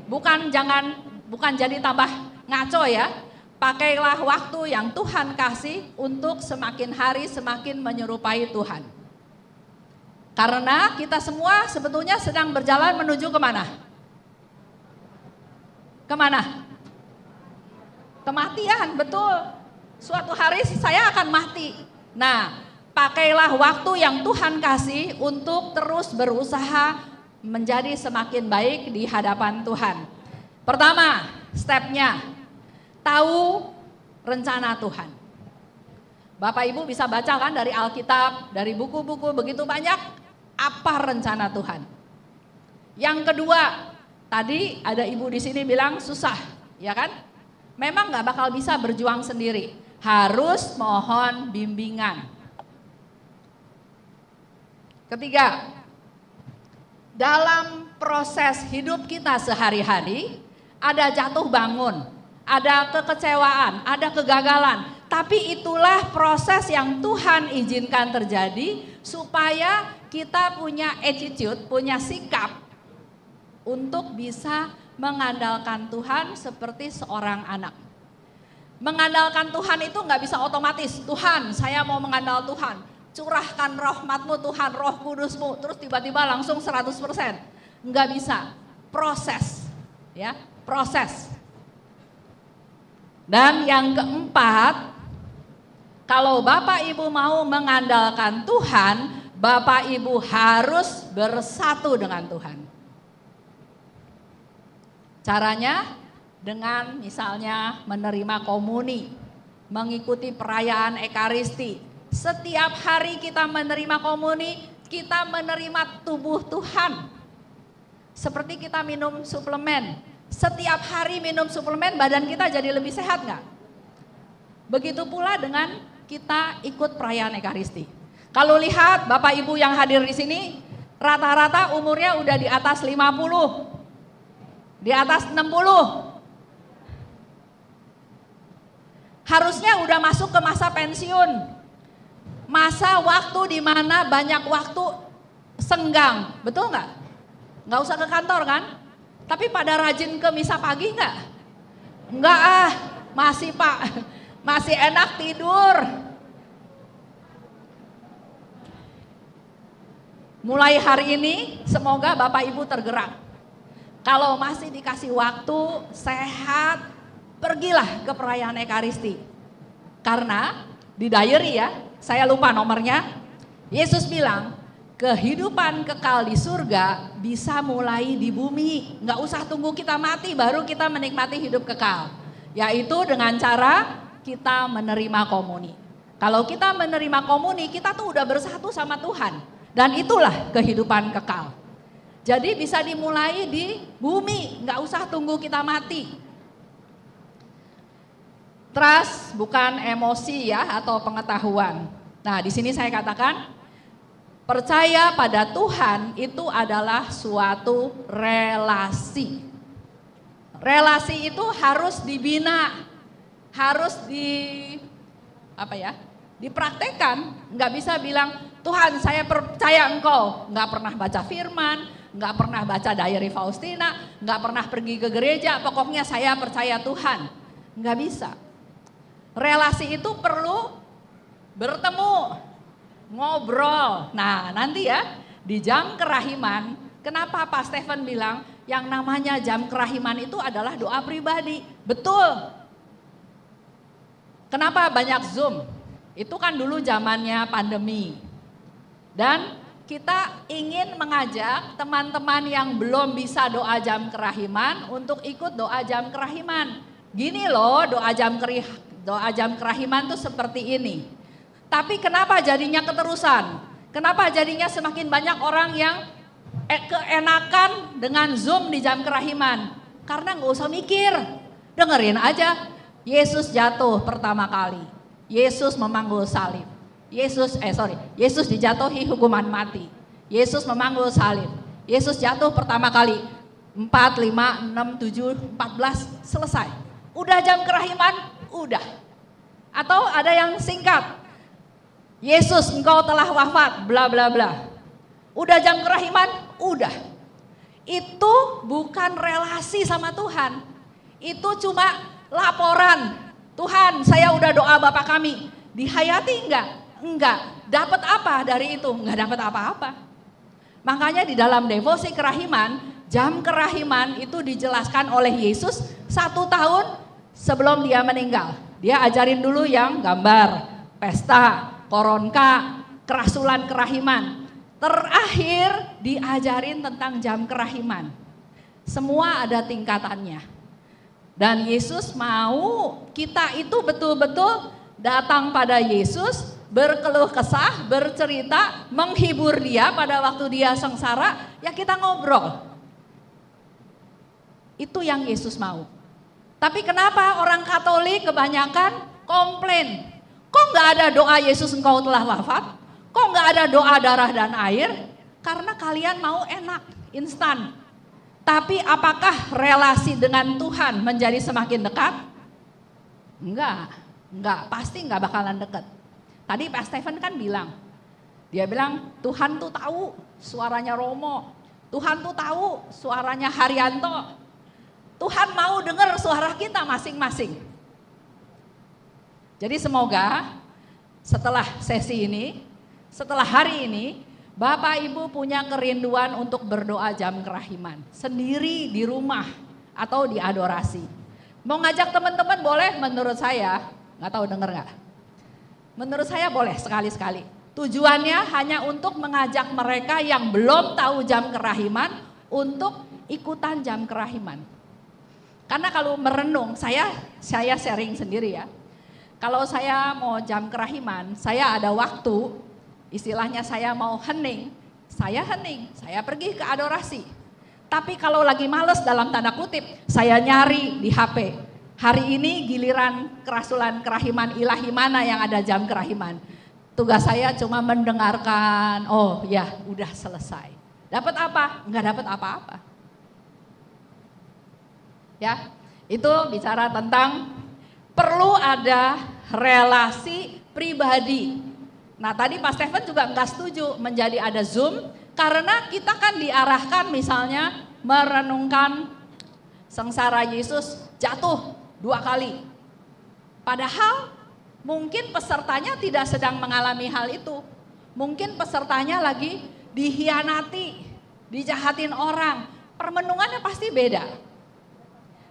Bukan jadi tambah ngaco ya, pakailah waktu yang Tuhan kasih untuk semakin hari semakin menyerupai Tuhan. Karena kita semua sebetulnya sedang berjalan menuju kemana? Kemana? Kematian, betul. Suatu hari saya akan mati. Nah, pakailah waktu yang Tuhan kasih untuk terus berusaha menjadi semakin baik di hadapan Tuhan. Pertama, stepnya, tahu rencana Tuhan. Bapak Ibu bisa baca kan dari Alkitab, dari buku-buku begitu banyak, apa rencana Tuhan. Yang kedua, tadi ada ibu di sini bilang susah, ya kan? Memang nggak bakal bisa berjuang sendiri, harus mohon bimbingan. Ketiga, dalam proses hidup kita sehari-hari, ada jatuh bangun, ada kekecewaan, ada kegagalan. Tapi itulah proses yang Tuhan izinkan terjadi supaya kita punya attitude, punya sikap untuk bisa mengandalkan Tuhan seperti seorang anak. Mengandalkan Tuhan itu nggak bisa otomatis. Tuhan, saya mau mengandalkan Tuhan. Curahkan rahmat-Mu Tuhan, Roh Kudus-Mu, terus tiba-tiba langsung 100%. Nggak bisa. Proses, ya, proses. Dan yang keempat, kalau Bapak Ibu mau mengandalkan Tuhan, Bapak Ibu harus bersatu dengan Tuhan. Caranya dengan misalnya menerima komuni, mengikuti perayaan Ekaristi. Setiap hari kita menerima komuni, kita menerima tubuh Tuhan. Seperti kita minum suplemen. Setiap hari minum suplemen, badan kita jadi lebih sehat nggak? Begitu pula dengan kita ikut perayaan Ekaristi. Kalau lihat Bapak Ibu yang hadir di sini, rata-rata umurnya udah di atas 50, di atas 60. Harusnya udah masuk ke masa pensiun. Masa waktu di mana banyak waktu senggang, betul nggak? Nggak usah ke kantor kan? Tapi pada rajin ke misa pagi nggak? Nggak masih Pak, masih enak tidur. Mulai hari ini semoga Bapak Ibu tergerak. Kalau masih dikasih waktu, sehat, pergilah ke perayaan Ekaristi. Karena di diary ya, saya lupa nomornya, Yesus bilang, kehidupan kekal di surga bisa mulai di bumi. Nggak usah tunggu kita mati baru kita menikmati hidup kekal. Yaitu dengan cara kita menerima komuni. Kalau kita menerima komuni, kita tuh udah bersatu sama Tuhan. Dan itulah kehidupan kekal. Jadi bisa dimulai di bumi, nggak usah tunggu kita mati. Trust bukan emosi ya atau pengetahuan. Nah di sini saya katakan, percaya pada Tuhan itu adalah suatu relasi. Relasi itu harus dibina, harus dipraktekkan. Nggak bisa bilang, Tuhan saya percaya Engkau, nggak pernah baca firman, nggak pernah baca diary Faustina, nggak pernah pergi ke gereja, pokoknya saya percaya Tuhan. Nggak bisa. Relasi itu perlu bertemu, ngobrol. Nah nanti ya di jam kerahiman, kenapa Pak Stephen bilang yang namanya jam kerahiman itu adalah doa pribadi. Betul. Kenapa banyak Zoom? Itu kan dulu zamannya pandemi. Dan kita ingin mengajak teman-teman yang belum bisa doa jam kerahiman untuk ikut doa jam kerahiman. Gini loh doa jam kerahiman tuh seperti ini. Tapi kenapa jadinya keterusan? Kenapa jadinya semakin banyak orang yang keenakan dengan Zoom di jam kerahiman? Karena nggak usah mikir, dengerin aja. Yesus jatuh pertama kali, Yesus memanggul salib, Yesus dijatuhi hukuman mati, Yesus memanggul salib, Yesus jatuh pertama kali, 4, 5, 6, 7, 14, selesai. Udah jam kerahiman, udah. Atau ada yang singkat, Yesus engkau telah wafat, bla bla bla. Udah jam kerahiman, udah. Itu bukan relasi sama Tuhan. Itu cuma laporan. Tuhan, saya udah doa Bapa kami. Dihayati enggak? Enggak. Dapat apa dari itu? Enggak dapat apa-apa. Makanya di dalam devosi kerahiman, jam kerahiman itu dijelaskan oleh Yesus 1 tahun sebelum dia meninggal. Dia ajarin dulu yang gambar, pesta, koronka, kerasulan kerahiman. Terakhir diajarin tentang jam kerahiman. Semua ada tingkatannya. Dan Yesus mau kita itu betul-betul datang pada Yesus, berkeluh kesah, bercerita, menghibur dia pada waktu dia sengsara, ya kita ngobrol. Itu yang Yesus mau. Tapi kenapa orang Katolik kebanyakan komplain? Kok nggak ada doa Yesus engkau telah wafat? Kok nggak ada doa darah dan air? Karena kalian mau enak, instan. Tapi apakah relasi dengan Tuhan menjadi semakin dekat? Enggak, pasti enggak bakalan dekat. Tadi Pak Stephen kan bilang, dia bilang Tuhan tuh tahu suaranya Romo, Tuhan tuh tahu suaranya Haryanto, Tuhan mau dengar suara kita masing-masing. Jadi semoga setelah sesi ini, setelah hari ini, Bapak Ibu punya kerinduan untuk berdoa jam kerahiman. Sendiri di rumah atau di adorasi. Mau ngajak teman-teman boleh menurut saya, nggak tahu denger nggak? Menurut saya boleh sekali-sekali. Tujuannya hanya untuk mengajak mereka yang belum tahu jam kerahiman untuk ikutan jam kerahiman. Karena kalau merenung, saya sharing sendiri ya. Kalau saya mau jam kerahiman, saya ada waktu. Istilahnya saya mau hening, saya pergi ke adorasi. Tapi kalau lagi males dalam tanda kutip, saya nyari di HP. Hari ini giliran kerasulan kerahiman ilahi mana yang ada jam kerahiman. Tugas saya cuma mendengarkan, oh ya udah selesai. Dapat apa? Enggak dapat apa-apa. Ya, itu bicara tentang perlu ada relasi pribadi. Nah tadi Pak Stephen juga enggak setuju menjadi ada Zoom karena kita kan diarahkan misalnya merenungkan sengsara Yesus jatuh 2 kali. Padahal mungkin pesertanya tidak sedang mengalami hal itu. Mungkin pesertanya lagi dihianati, dijahatin orang. Permenungannya pasti beda.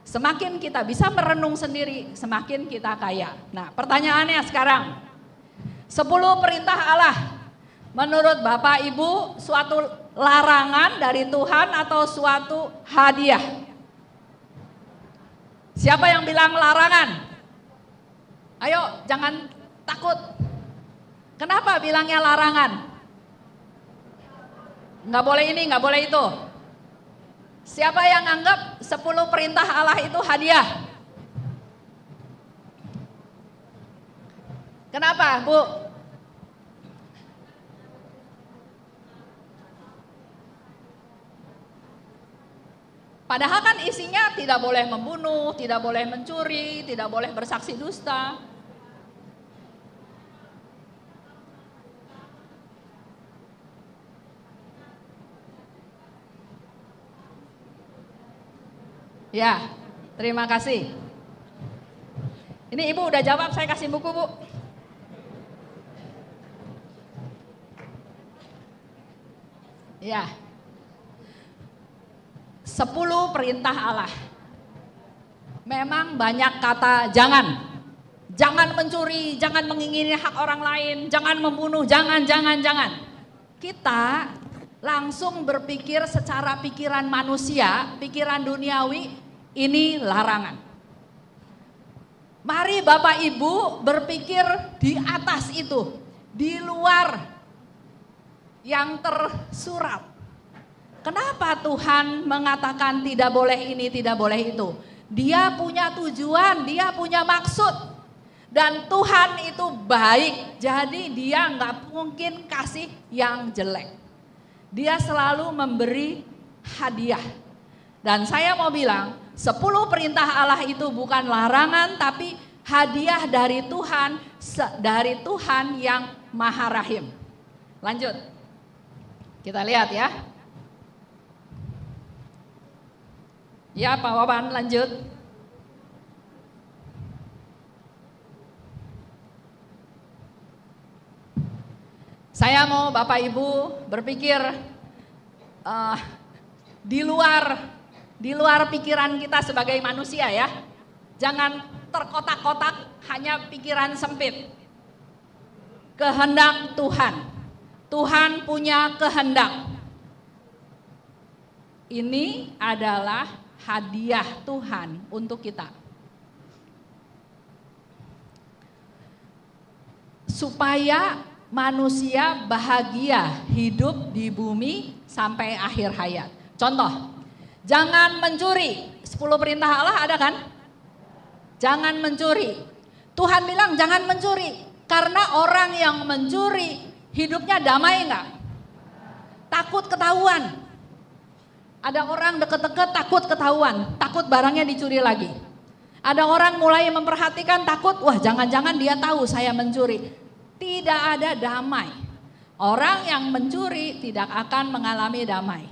Semakin kita bisa merenung sendiri, semakin kita kaya. Nah, pertanyaannya sekarang, 10 perintah Allah, menurut Bapak Ibu suatu larangan dari Tuhan atau suatu hadiah? Siapa yang bilang larangan? Ayo, jangan takut. Kenapa bilangnya larangan? Nggak boleh ini, nggak boleh itu. Siapa yang anggap 10 perintah Allah itu hadiah? Kenapa, Bu? Padahal kan isinya tidak boleh membunuh, tidak boleh mencuri, tidak boleh bersaksi dusta. Ya, terima kasih. Ini Ibu udah jawab, saya kasih buku, Bu. Ya. 10 perintah Allah. Memang banyak kata jangan. Jangan mencuri, jangan mengingini hak orang lain, jangan membunuh, jangan. Kita langsung berpikir secara pikiran manusia, pikiran duniawi, ini larangan. Mari Bapak Ibu berpikir di atas itu, di luar yang tersurat. Kenapa Tuhan mengatakan tidak boleh ini, tidak boleh itu? Dia punya tujuan, dia punya maksud. Dan Tuhan itu baik, jadi dia nggak mungkin kasih yang jelek. Dia selalu memberi hadiah. Dan saya mau bilang, 10 perintah Allah itu bukan larangan, tapi hadiah dari Tuhan yang Maha Rahim. Lanjut, kita lihat ya. Ya Pak Wawan, lanjut. Saya mau Bapak Ibu berpikir di luar pikiran kita sebagai manusia ya. Jangan terkotak-kotak, hanya pikiran sempit. Kehendak Tuhan. Tuhan punya kehendak. Ini adalah hadiah Tuhan untuk kita. Supaya manusia bahagia hidup di bumi sampai akhir hayat. Contoh, jangan mencuri. 10 perintah Allah ada kan? Jangan mencuri. Tuhan bilang jangan mencuri. Karena orang yang mencuri hidupnya damai enggak? Takut ketahuan. Ada orang deket-deket takut ketahuan, takut barangnya dicuri lagi. Ada orang mulai memperhatikan takut, wah jangan-jangan dia tahu saya mencuri. Tidak ada damai. Orang yang mencuri tidak akan mengalami damai.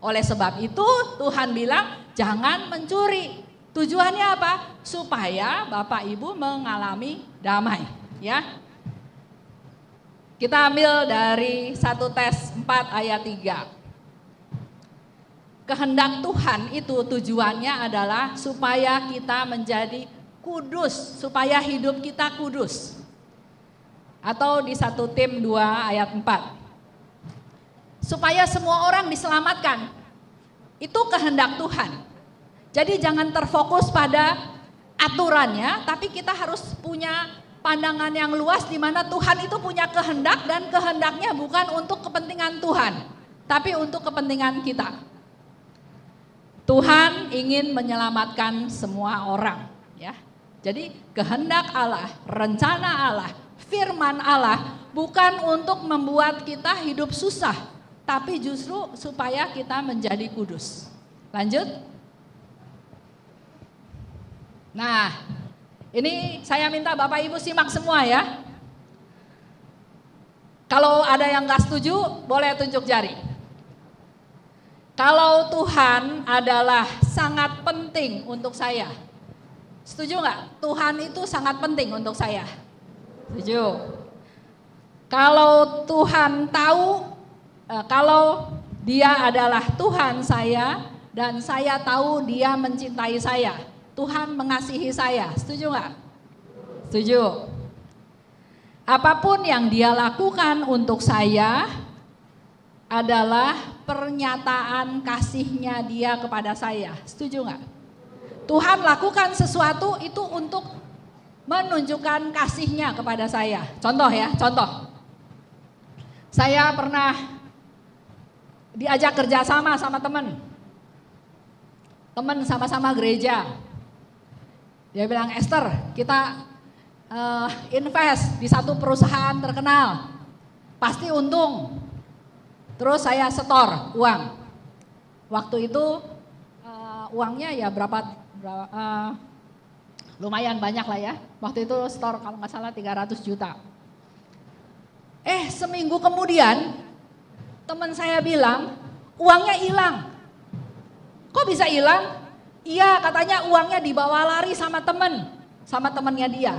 Oleh sebab itu Tuhan bilang jangan mencuri. Tujuannya apa? Supaya Bapak Ibu mengalami damai. Ya. Kita ambil dari 1 Tes 4 ayat 3. Kehendak Tuhan itu tujuannya adalah supaya kita menjadi kudus, supaya hidup kita kudus. Atau di 1 Tim 2 ayat 4. Supaya semua orang diselamatkan. Itu kehendak Tuhan. Jadi jangan terfokus pada aturannya, tapi kita harus punya pandangan yang luas di mana Tuhan itu punya kehendak dan kehendaknya bukan untuk kepentingan Tuhan, tapi untuk kepentingan kita. Tuhan ingin menyelamatkan semua orang, ya. Jadi kehendak Allah, rencana Allah, firman Allah bukan untuk membuat kita hidup susah, tapi justru supaya kita menjadi kudus. Lanjut. Nah, ini saya minta Bapak Ibu simak semua ya. Kalau ada yang gak setuju, boleh tunjuk jari. Kalau Tuhan adalah sangat penting untuk saya, setuju nggak? Tuhan itu sangat penting untuk saya. Setuju. Kalau Tuhan tahu, kalau Dia adalah Tuhan saya dan saya tahu Dia mencintai saya, Tuhan mengasihi saya. Setuju nggak? Setuju. Apapun yang dia lakukan untuk saya adalah pernyataan kasihnya dia kepada saya. Setuju nggak? Tuhan lakukan sesuatu itu untuk menunjukkan kasihnya kepada saya. Contoh ya, contoh. Saya pernah diajak kerjasama sama teman sama-sama gereja. Dia bilang, Esther, kita invest di satu perusahaan terkenal, pasti untung. Terus saya setor uang. Waktu itu uangnya ya lumayan banyak lah ya. Waktu itu setor kalau nggak salah 300 juta. Seminggu kemudian teman saya bilang uangnya hilang. Kok bisa hilang? Iya, katanya uangnya dibawa lari sama temannya dia.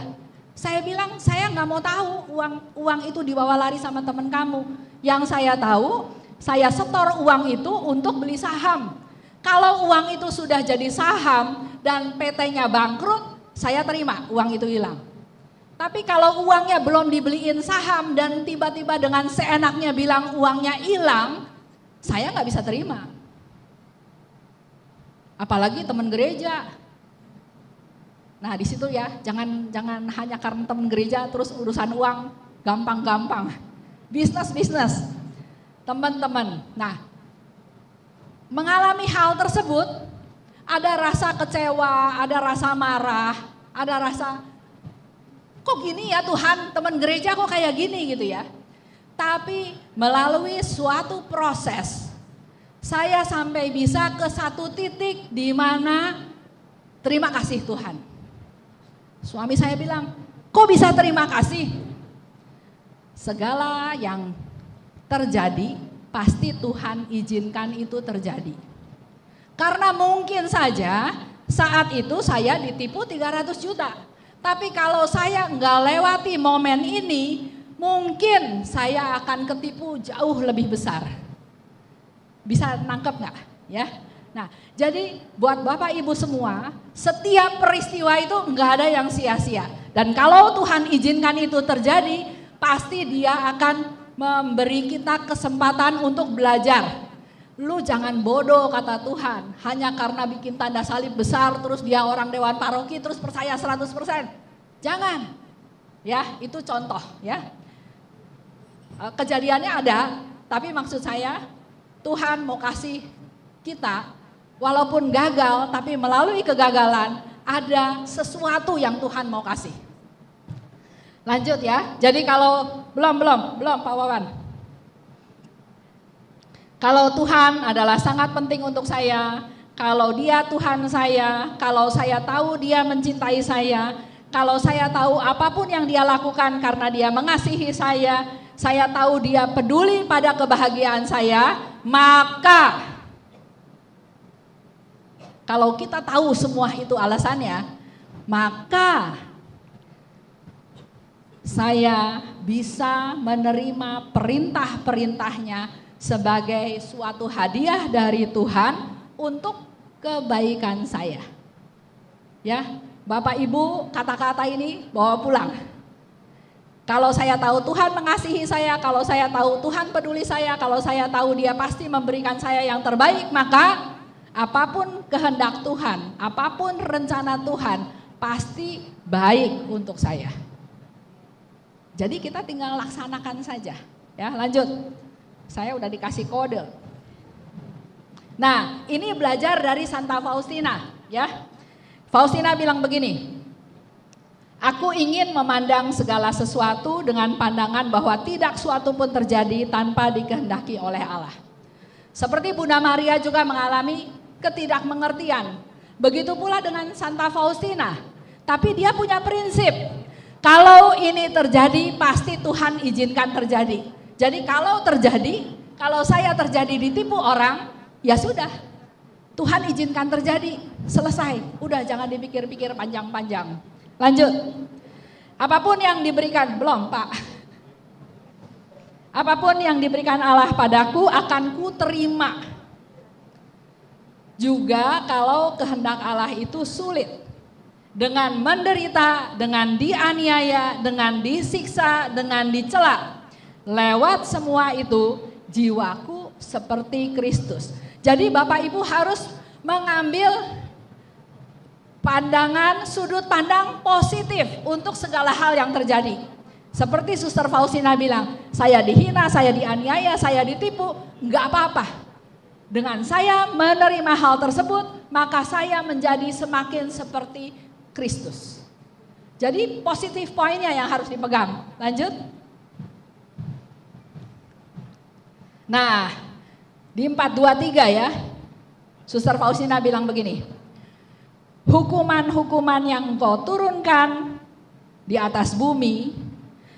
Saya bilang, saya nggak mau tahu uang itu dibawa lari sama teman kamu. Yang saya tahu, saya setor uang itu untuk beli saham. Kalau uang itu sudah jadi saham dan PT-nya bangkrut, saya terima uang itu hilang. Tapi kalau uangnya belum dibeliin saham dan tiba-tiba dengan seenaknya bilang uangnya hilang, saya nggak bisa terima. Apalagi teman gereja. Nah di situ ya, jangan hanya karena teman gereja terus urusan uang gampang-gampang. Bisnis, teman-teman. Nah, mengalami hal tersebut, ada rasa kecewa, ada rasa marah, ada rasa, kok gini ya Tuhan, teman gereja kok kayak gini gitu ya. Tapi melalui suatu proses, saya sampai bisa ke satu titik di mana terima kasih Tuhan. Suami saya bilang, kok bisa terima kasih? Segala yang terjadi pasti Tuhan izinkan itu terjadi. Karena mungkin saja saat itu saya ditipu 300 juta. Tapi kalau saya nggak lewati momen ini, mungkin saya akan ketipu jauh lebih besar. Bisa nangkep nggak? Ya. Nah, jadi buat Bapak Ibu semua, setiap peristiwa itu nggak ada yang sia-sia. Dan kalau Tuhan izinkan itu terjadi, pasti Dia akan memberi kita kesempatan untuk belajar. Lu jangan bodoh kata Tuhan, hanya karena bikin tanda salib besar, terus dia orang dewan paroki, terus percaya 100%. Jangan. Ya, itu contoh ya. Kejadiannya ada, tapi maksud saya Tuhan mau kasih kita, walaupun gagal, tapi melalui kegagalan ada sesuatu yang Tuhan mau kasih. Lanjut ya. Jadi kalau belum Pak Wawan. Kalau Tuhan adalah sangat penting untuk saya, kalau Dia Tuhan saya, kalau saya tahu Dia mencintai saya, kalau saya tahu apapun yang Dia lakukan karena Dia mengasihi saya tahu Dia peduli pada kebahagiaan saya, maka kalau kita tahu semua itu alasannya, maka saya bisa menerima perintah-perintahnya sebagai suatu hadiah dari Tuhan untuk kebaikan saya. Ya, Bapak Ibu, kata-kata ini bawa pulang. Kalau saya tahu Tuhan mengasihi saya, kalau saya tahu Tuhan peduli saya, kalau saya tahu Dia pasti memberikan saya yang terbaik, maka apapun kehendak Tuhan, apapun rencana Tuhan, pasti baik untuk saya. Jadi kita tinggal laksanakan saja. Ya, lanjut. Saya udah dikasih kode. Nah, ini belajar dari Santa Faustina, ya. Faustina bilang begini, aku ingin memandang segala sesuatu dengan pandangan bahwa tidak suatu pun terjadi tanpa dikehendaki oleh Allah. Seperti Bunda Maria juga mengalami ketidakmengertian. Begitu pula dengan Santa Faustina. Tapi dia punya prinsip. Kalau ini terjadi, pasti Tuhan izinkan terjadi. Jadi kalau terjadi, kalau saya terjadi ditipu orang, ya sudah. Tuhan izinkan terjadi, selesai. Udah jangan dipikir-pikir panjang-panjang. Lanjut. Apapun yang diberikan, belum Pak. Apapun yang diberikan Allah padaku akan ku terima. Juga kalau kehendak Allah itu sulit. Dengan menderita, dengan dianiaya, dengan disiksa, dengan dicela. Lewat semua itu, jiwaku seperti Kristus. Jadi Bapak Ibu harus mengambil pandangan, sudut pandang positif untuk segala hal yang terjadi. Seperti Suster Faustina bilang, saya dihina, saya dianiaya, saya ditipu, enggak apa-apa. Dengan saya menerima hal tersebut, maka saya menjadi semakin seperti Kristus. Jadi positif poinnya yang harus dipegang. Lanjut. Nah, di 423 ya, Suster Faustina bilang begini, hukuman-hukuman yang kau turunkan di atas bumi,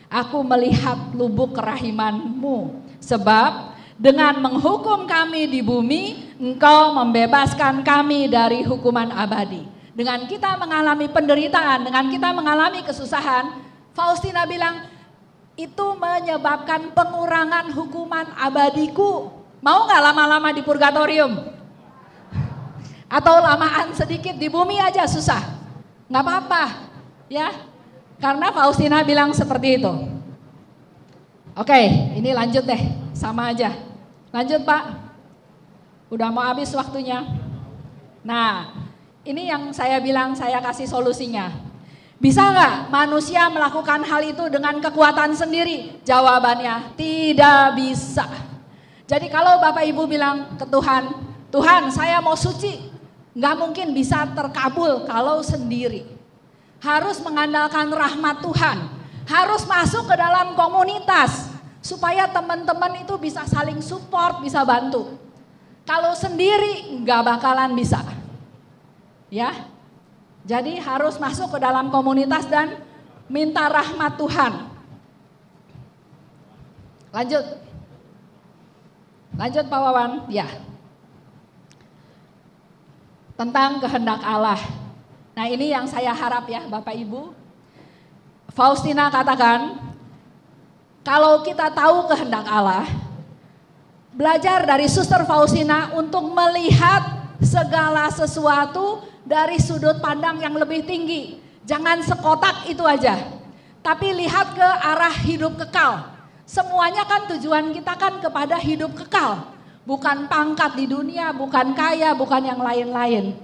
aku melihat lubuk kerahimanmu, sebab dengan menghukum kami di bumi, engkau membebaskan kami dari hukuman abadi. Dengan kita mengalami penderitaan, dengan kita mengalami kesusahan, Faustina bilang, itu menyebabkan pengurangan hukuman abadiku. Mau gak lama-lama di purgatorium? Atau lamaan sedikit di bumi aja susah? Gak apa-apa ya, karena Faustina bilang seperti itu. Oke, ini lanjut deh, sama aja. Lanjut Pak, udah mau habis waktunya. Nah, ini yang saya bilang, saya kasih solusinya. Bisa nggak manusia melakukan hal itu dengan kekuatan sendiri? Jawabannya tidak bisa. Jadi kalau Bapak Ibu bilang ke Tuhan, Tuhan saya mau suci, nggak mungkin bisa terkabul kalau sendiri. Harus mengandalkan rahmat Tuhan, harus masuk ke dalam komunitas supaya teman-teman itu bisa saling support, bisa bantu. Kalau sendiri nggak bakalan bisa. Ya, jadi harus masuk ke dalam komunitas dan minta rahmat Tuhan. Lanjut Pak Wawan, ya. Tentang kehendak Allah. Nah ini yang saya harap ya Bapak Ibu. Faustina katakan, kalau kita tahu kehendak Allah, belajar dari Suster Faustina untuk melihat segala sesuatu dari sudut pandang yang lebih tinggi. Jangan sekotak itu aja, tapi lihat ke arah hidup kekal. Semuanya kan tujuan kita kan kepada hidup kekal, bukan pangkat di dunia, bukan kaya, bukan yang lain-lain.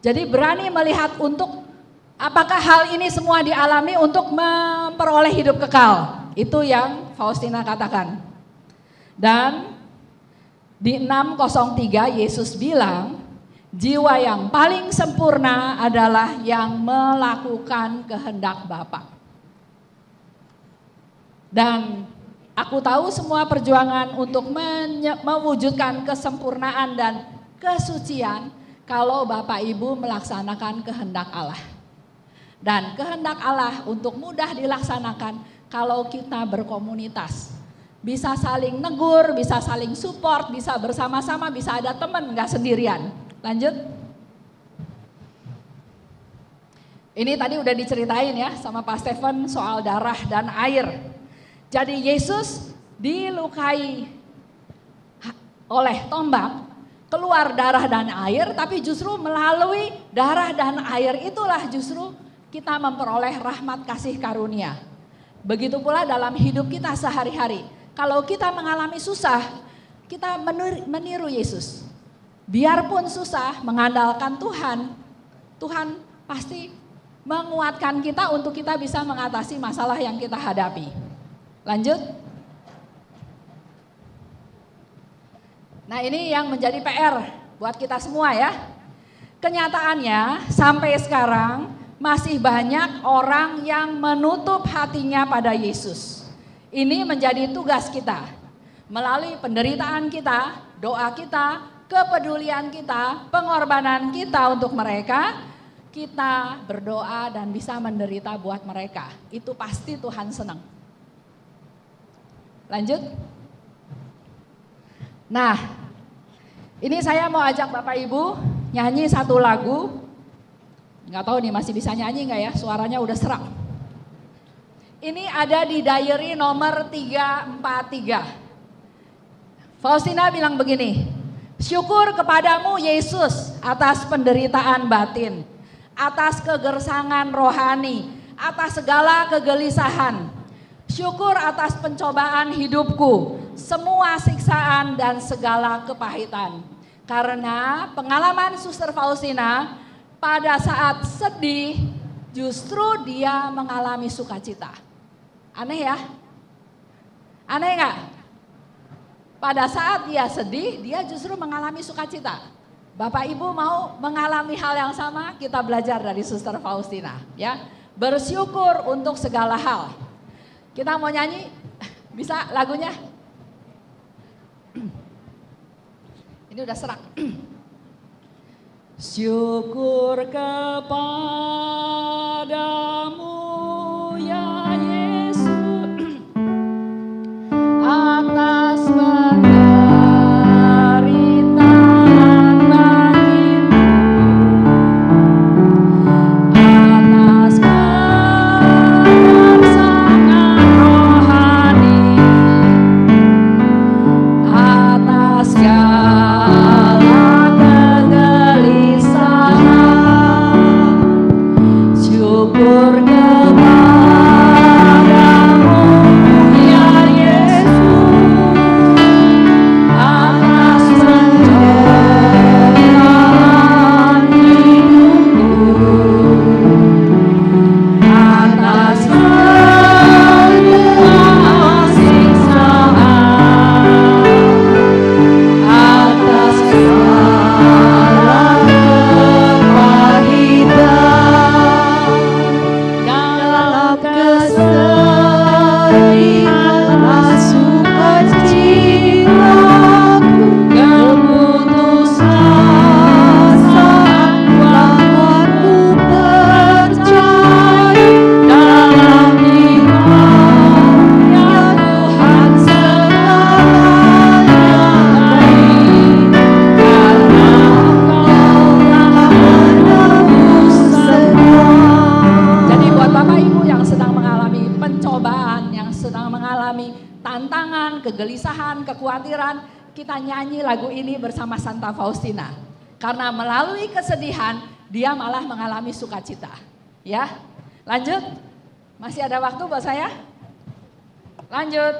Jadi berani melihat untuk apakah hal ini semua dialami untuk memperoleh hidup kekal. Itu yang Faustina katakan. Dan di 603 Yesus bilang, jiwa yang paling sempurna adalah yang melakukan kehendak Bapa. Dan aku tahu semua perjuangan untuk mewujudkan kesempurnaan dan kesucian kalau Bapak Ibu melaksanakan kehendak Allah. Dan kehendak Allah untuk mudah dilaksanakan kalau kita berkomunitas. Bisa saling negur, bisa saling support, bisa bersama-sama, bisa ada teman, gak sendirian. Lanjut. Ini tadi udah diceritain ya sama Pak Stephen soal darah dan air. Jadi Yesus dilukai oleh tombak, keluar darah dan air, tapi justru melalui darah dan air itulah justru kita memperoleh rahmat kasih karunia. Begitu pula dalam hidup kita sehari-hari. Kalau kita mengalami susah, kita meniru Yesus. Biarpun susah, mengandalkan Tuhan, Tuhan pasti menguatkan kita untuk kita bisa mengatasi masalah yang kita hadapi. Lanjut. Nah ini yang menjadi PR buat kita semua ya. Kenyataannya sampai sekarang masih banyak orang yang menutup hatinya pada Yesus. Ini menjadi tugas kita. Melalui penderitaan kita, doa kita, kepedulian kita, pengorbanan kita untuk mereka, kita berdoa dan bisa menderita buat mereka. Itu pasti Tuhan senang. Lanjut. Nah, ini saya mau ajak Bapak Ibu nyanyi satu lagu. Nggak tahu nih masih bisa nyanyi nggak ya, suaranya udah serak. Ini ada di diary nomor 343. Faustina bilang begini, Syukur kepadamu Yesus atas penderitaan batin, atas kegersangan rohani, atas segala kegelisahan. Syukur atas pencobaan hidupku, semua siksaan dan segala kepahitan. Karena pengalaman Suster Faustina pada saat sedih justru dia mengalami sukacita. Aneh ya? Aneh nggak? Pada saat dia sedih, dia justru mengalami sukacita. Bapak Ibu mau mengalami hal yang sama, kita belajar dari Suster Faustina, ya. Bersyukur untuk segala hal. Kita mau nyanyi, bisa lagunya? Ini udah serak. Syukur kepadamu ya Yesus atas penderitaan batinmu, atas kegersangan rohani, atas segala kegelisahan. Syukur kepadamu ya Yesus atas penderitaan hidupku, atas semua siksaan, atas segala kepahitan. Dalam kesedihan sukacitaku, keputusan saat membuatku percaya dalam Dikau ya Tuhan segalanya baik, karena Engkau telah menebus semua. Jadi buat Bapak Ibu yang sedang mengalami pencobaan, yang sedang mengalami tantangan, kegelisahan, kekhawatiran, kita nyanyi lagu ini bersama Santa Faustina. Karena melalui kesedihan, dia malah mengalami sukacita. Ya, lanjut. Masih ada waktu buat saya? Lanjut.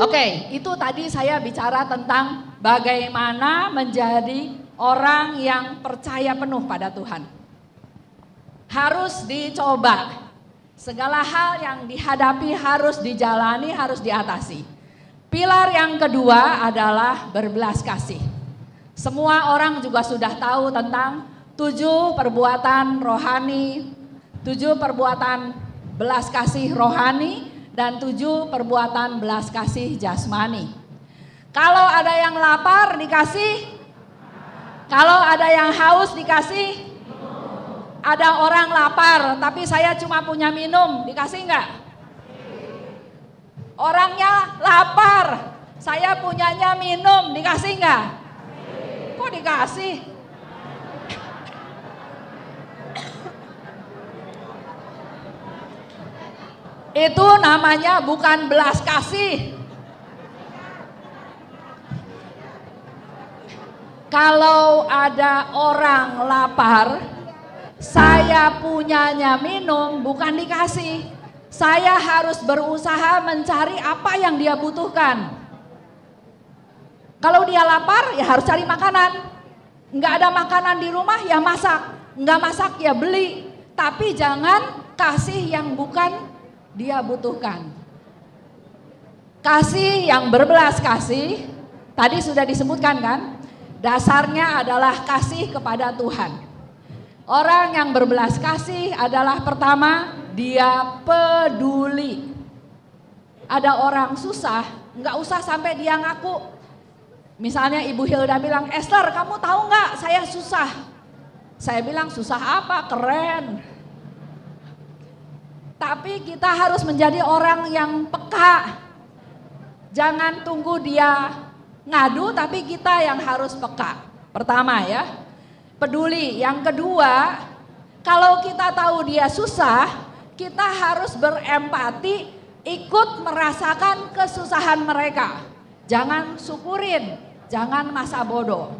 Oke, itu tadi saya bicara tentang bagaimana menjadi orang yang percaya penuh pada Tuhan. Harus dicoba. Segala hal yang dihadapi harus dijalani, harus diatasi. Pilar yang kedua adalah berbelas kasih. Semua orang juga sudah tahu tentang 7 perbuatan rohani, 7 perbuatan belas kasih rohani, dan 7 perbuatan belas kasih jasmani. Kalau ada yang lapar dikasih, kalau ada yang haus dikasih. Ada orang lapar, tapi saya cuma punya minum, dikasih enggak? Orangnya lapar, saya punyanya minum, dikasih enggak? Kok dikasih? Itu namanya bukan belas kasih. Kalau ada orang lapar, saya punyanya minum, bukan dikasih. Saya harus berusaha mencari apa yang dia butuhkan. Kalau dia lapar, ya harus cari makanan. Nggak ada makanan di rumah, ya masak. Nggak masak, ya beli. Tapi jangan kasih yang bukan dia butuhkan. Kasih yang berbelas kasih, tadi sudah disebutkan kan? Dasarnya adalah kasih kepada Tuhan. Orang yang berbelas kasih adalah pertama, dia peduli. Ada orang susah, nggak usah sampai dia ngaku. Misalnya Ibu Hilda bilang, Esther kamu tahu nggak saya susah? Saya bilang susah apa? Keren. Tapi kita harus menjadi orang yang peka. Jangan tunggu dia ngadu, tapi kita yang harus peka. Pertama ya. Peduli. Yang kedua, kalau kita tahu dia susah, kita harus berempati, ikut merasakan kesusahan mereka. Jangan syukurin, jangan masa bodoh.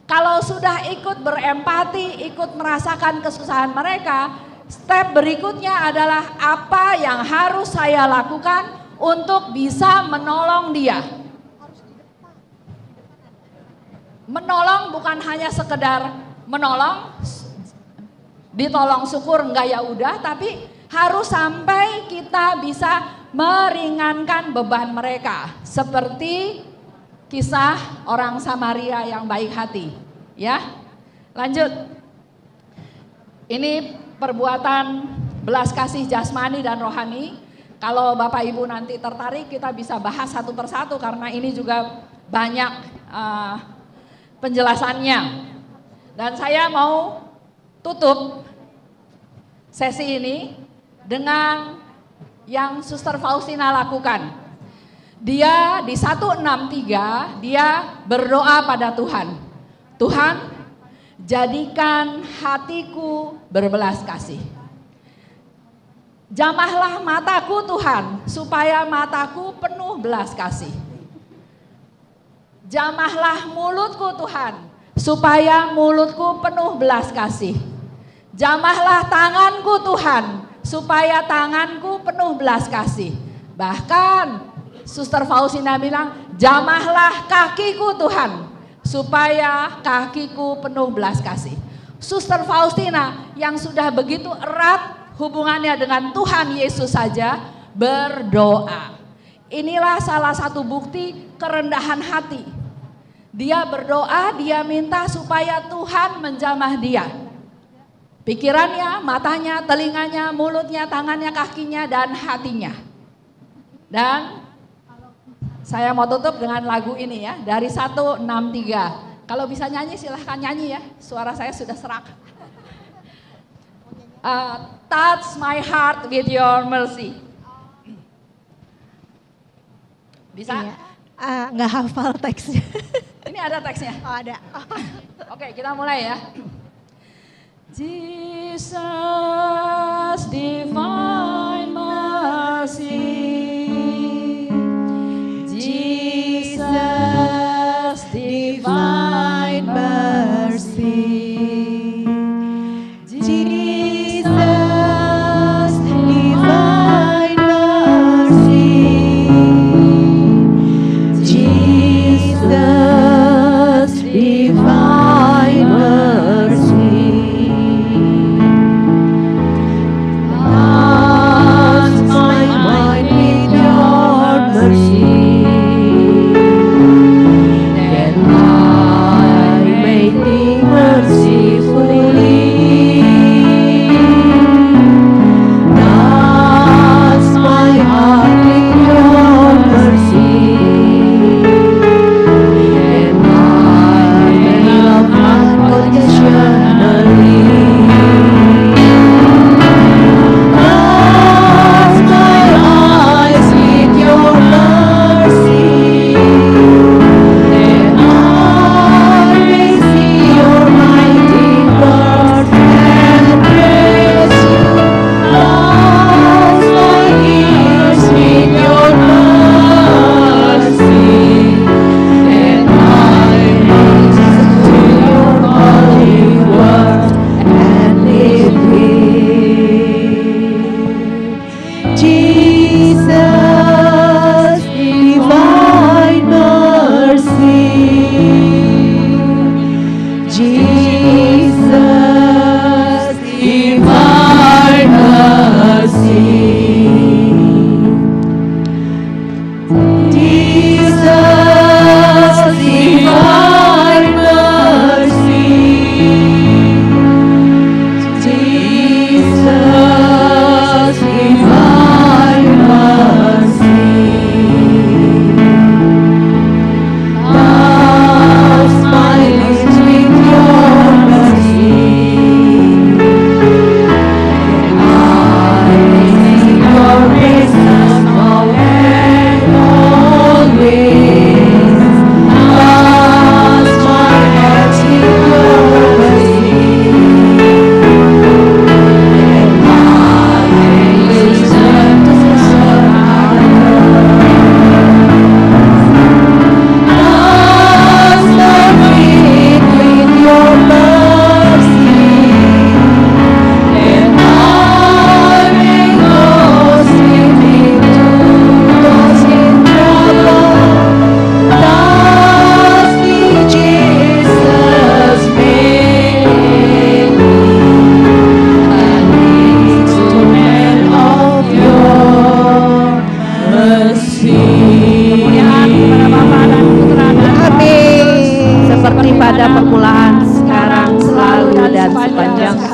Kalau sudah ikut berempati, ikut merasakan kesusahan mereka, step berikutnya adalah apa yang harus saya lakukan untuk bisa menolong dia. Menolong bukan hanya sekedar menolong, ditolong syukur enggak ya udah, tapi harus sampai kita bisa meringankan beban mereka. Seperti kisah orang Samaria yang baik hati. Ya, lanjut. Ini perbuatan belas kasih jasmani dan rohani. Kalau Bapak Ibu nanti tertarik, kita bisa bahas satu persatu karena ini juga banyak penjelasannya. Dan saya mau tutup sesi ini dengan yang Suster Faustina lakukan. Dia di 163, dia berdoa pada Tuhan. Tuhan, jadikan hatiku berbelas kasih. Jamahlah mataku Tuhan, supaya mataku penuh belas kasih. Jamahlah mulutku Tuhan, supaya mulutku penuh belas kasih. Jamahlah tanganku Tuhan, supaya tanganku penuh belas kasih. Bahkan Suster Faustina bilang, jamahlah kakiku Tuhan, supaya kakiku penuh belas kasih. Suster Faustina yang sudah begitu erat hubungannya dengan Tuhan Yesus saja berdoa. Inilah salah satu bukti kerendahan hati. Dia berdoa, dia minta supaya Tuhan menjamah dia. Pikirannya, matanya, telinganya, mulutnya, tangannya, kakinya, dan hatinya. Dan saya mau tutup dengan lagu ini ya, dari 163. Kalau bisa nyanyi silahkan nyanyi ya, suara saya sudah serak. Touch my heart with your mercy. Bisa? Iya. Nggak hafal teksnya. Ini ada teksnya? Oh ada. Oke, kita mulai ya. Jesus divine mercy, Jesus divine mercy, Jesus divine mercy, Jesus divine mercy.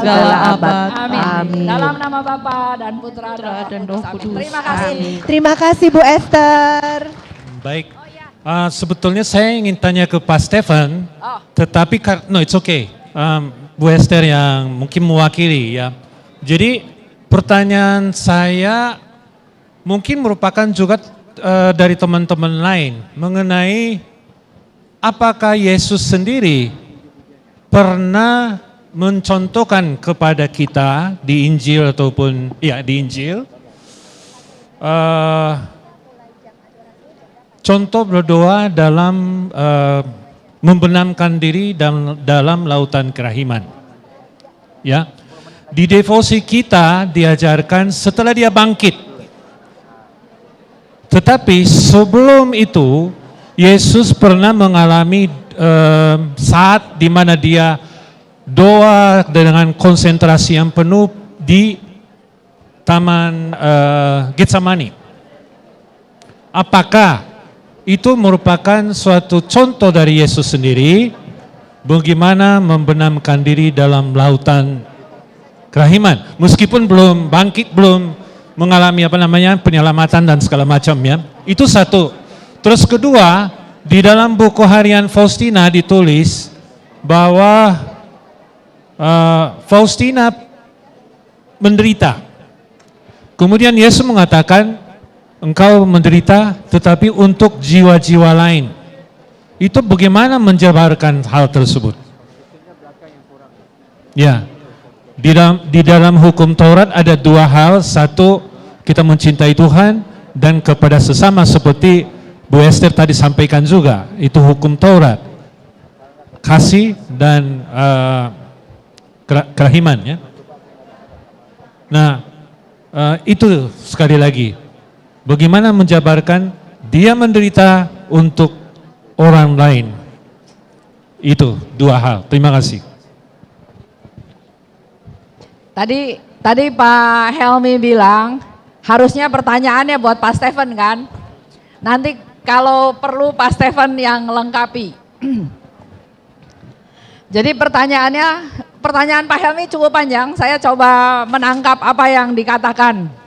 segala abad. Amin. Amin. Dalam nama Bapa dan Putra dan Roh Kudus. Amin. Terima kasih. Terima kasih Bu Esther. Baik. Sebetulnya saya ingin tanya ke Pak Stefan, tetapi no, it's okay. Bu Esther yang mungkin mewakili ya. Jadi pertanyaan saya mungkin merupakan juga dari teman-teman lain mengenai apakah Yesus sendiri pernah mencontohkan kepada kita di Injil ataupun ya di Injil contoh berdoa dalam membenamkan diri dalam lautan kerahiman. Ya, di devosi kita diajarkan setelah dia bangkit. Tetapi sebelum itu Yesus pernah mengalami saat di mana dia doa dengan konsentrasi yang penuh di Taman Getsemani. Apakah itu merupakan suatu contoh dari Yesus sendiri bagaimana membenamkan diri dalam lautan kerahiman meskipun belum bangkit, belum mengalami penyelamatan dan segala macam ya. Itu satu. Terus kedua, di dalam buku harian Faustina ditulis bahwa Faustina menderita. Kemudian Yesus mengatakan, engkau menderita tetapi untuk jiwa-jiwa lain. Itu bagaimana menjabarkan hal tersebut? Ya, di dalam hukum Taurat ada dua hal. Satu, kita mencintai Tuhan dan kepada sesama seperti Bu Esther tadi sampaikan juga. Itu hukum Taurat. Kasih dan kerahiman ya. Nah, itu sekali lagi. Bagaimana menjabarkan dia menderita untuk orang lain. Itu dua hal. Terima kasih. Tadi Pak Helmi bilang harusnya pertanyaannya buat Pak Stefan kan. Nanti kalau perlu Pak Stefan yang lengkapi. Jadi pertanyaan Pak Helmi cukup panjang. Saya coba menangkap apa yang dikatakan.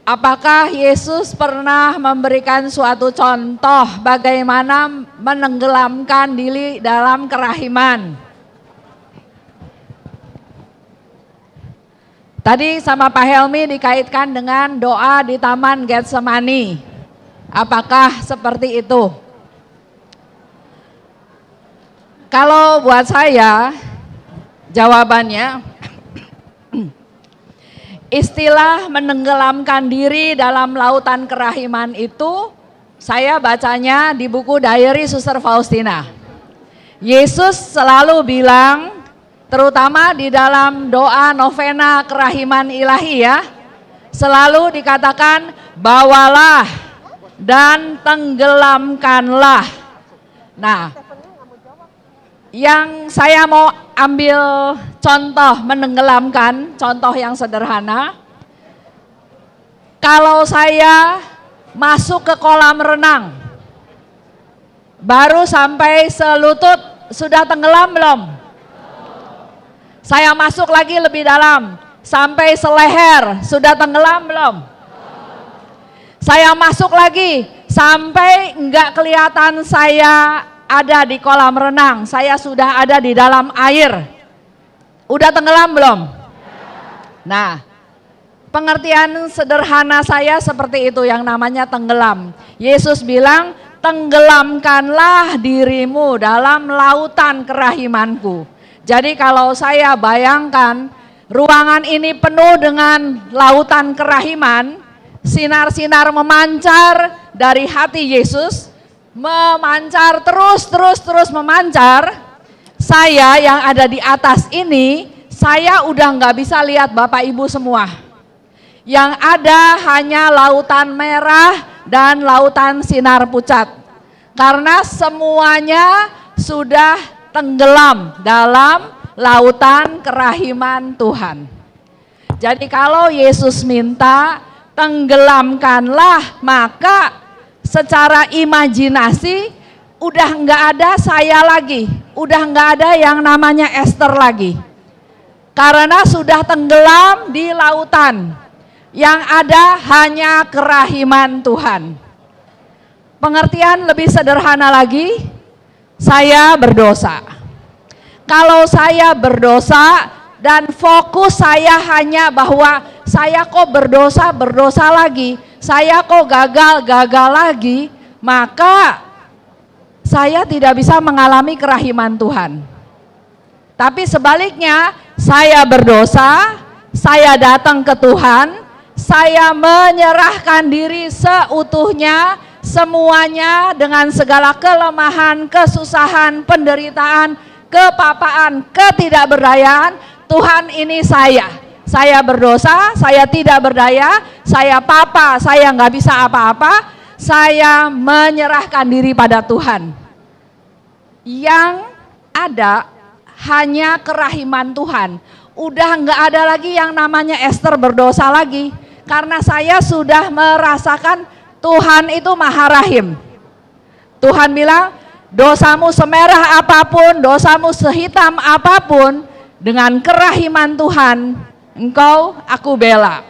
Apakah Yesus pernah memberikan suatu contoh bagaimana menenggelamkan diri dalam kerahiman? Tadi sama Pak Helmi dikaitkan dengan doa di Taman Getsemani. Apakah seperti itu? Kalau buat saya, jawabannya istilah menenggelamkan diri dalam lautan kerahiman itu saya bacanya di buku diary Suster Faustina. Yesus selalu bilang, terutama di dalam doa novena kerahiman ilahi ya, selalu dikatakan bawalah dan tenggelamkanlah. Nah, yang saya mau ambil contoh menenggelamkan, contoh yang sederhana. Kalau saya masuk ke kolam renang, baru sampai selutut, sudah tenggelam belum? Saya masuk lagi lebih dalam, sampai seleher, sudah tenggelam belum? Saya masuk lagi, sampai enggak kelihatan saya ada di kolam renang, saya sudah ada di dalam air. Udah tenggelam belum? Nah, pengertian sederhana saya seperti itu yang namanya tenggelam. Yesus bilang, tenggelamkanlah dirimu dalam lautan kerahimanku. Jadi kalau saya bayangkan ruangan ini penuh dengan lautan kerahiman, sinar-sinar memancar dari hati Yesus, memancar terus memancar. Saya yang ada di atas ini, saya udah nggak bisa lihat Bapak Ibu semua. Yang ada hanya lautan merah dan lautan sinar pucat. Karena semuanya sudah tenggelam dalam lautan kerahiman Tuhan. Jadi kalau Yesus minta tenggelamkanlah, maka secara imajinasi udah nggak ada saya lagi, udah nggak ada yang namanya Esther lagi. Karena sudah tenggelam di lautan. Yang ada hanya kerahiman Tuhan. Pengertian lebih sederhana lagi, saya berdosa. Kalau saya berdosa dan fokus saya hanya bahwa saya kok berdosa lagi, saya kok gagal lagi, maka saya tidak bisa mengalami kerahiman Tuhan. Tapi sebaliknya, saya berdosa, saya datang ke Tuhan, saya menyerahkan diri seutuhnya, semuanya dengan segala kelemahan, kesusahan, penderitaan, kepapaan, ketidakberdayaan. Tuhan, ini saya berdosa, saya tidak berdaya, saya papa, saya nggak bisa apa-apa, saya menyerahkan diri pada Tuhan. Yang ada hanya kerahiman Tuhan. Udah nggak ada lagi yang namanya Esther berdosa lagi, karena saya sudah merasakan Tuhan itu Maha Rahim. Tuhan bilang, dosamu semerah apapun, dosamu sehitam apapun, dengan kerahiman Tuhan, engkau aku bela.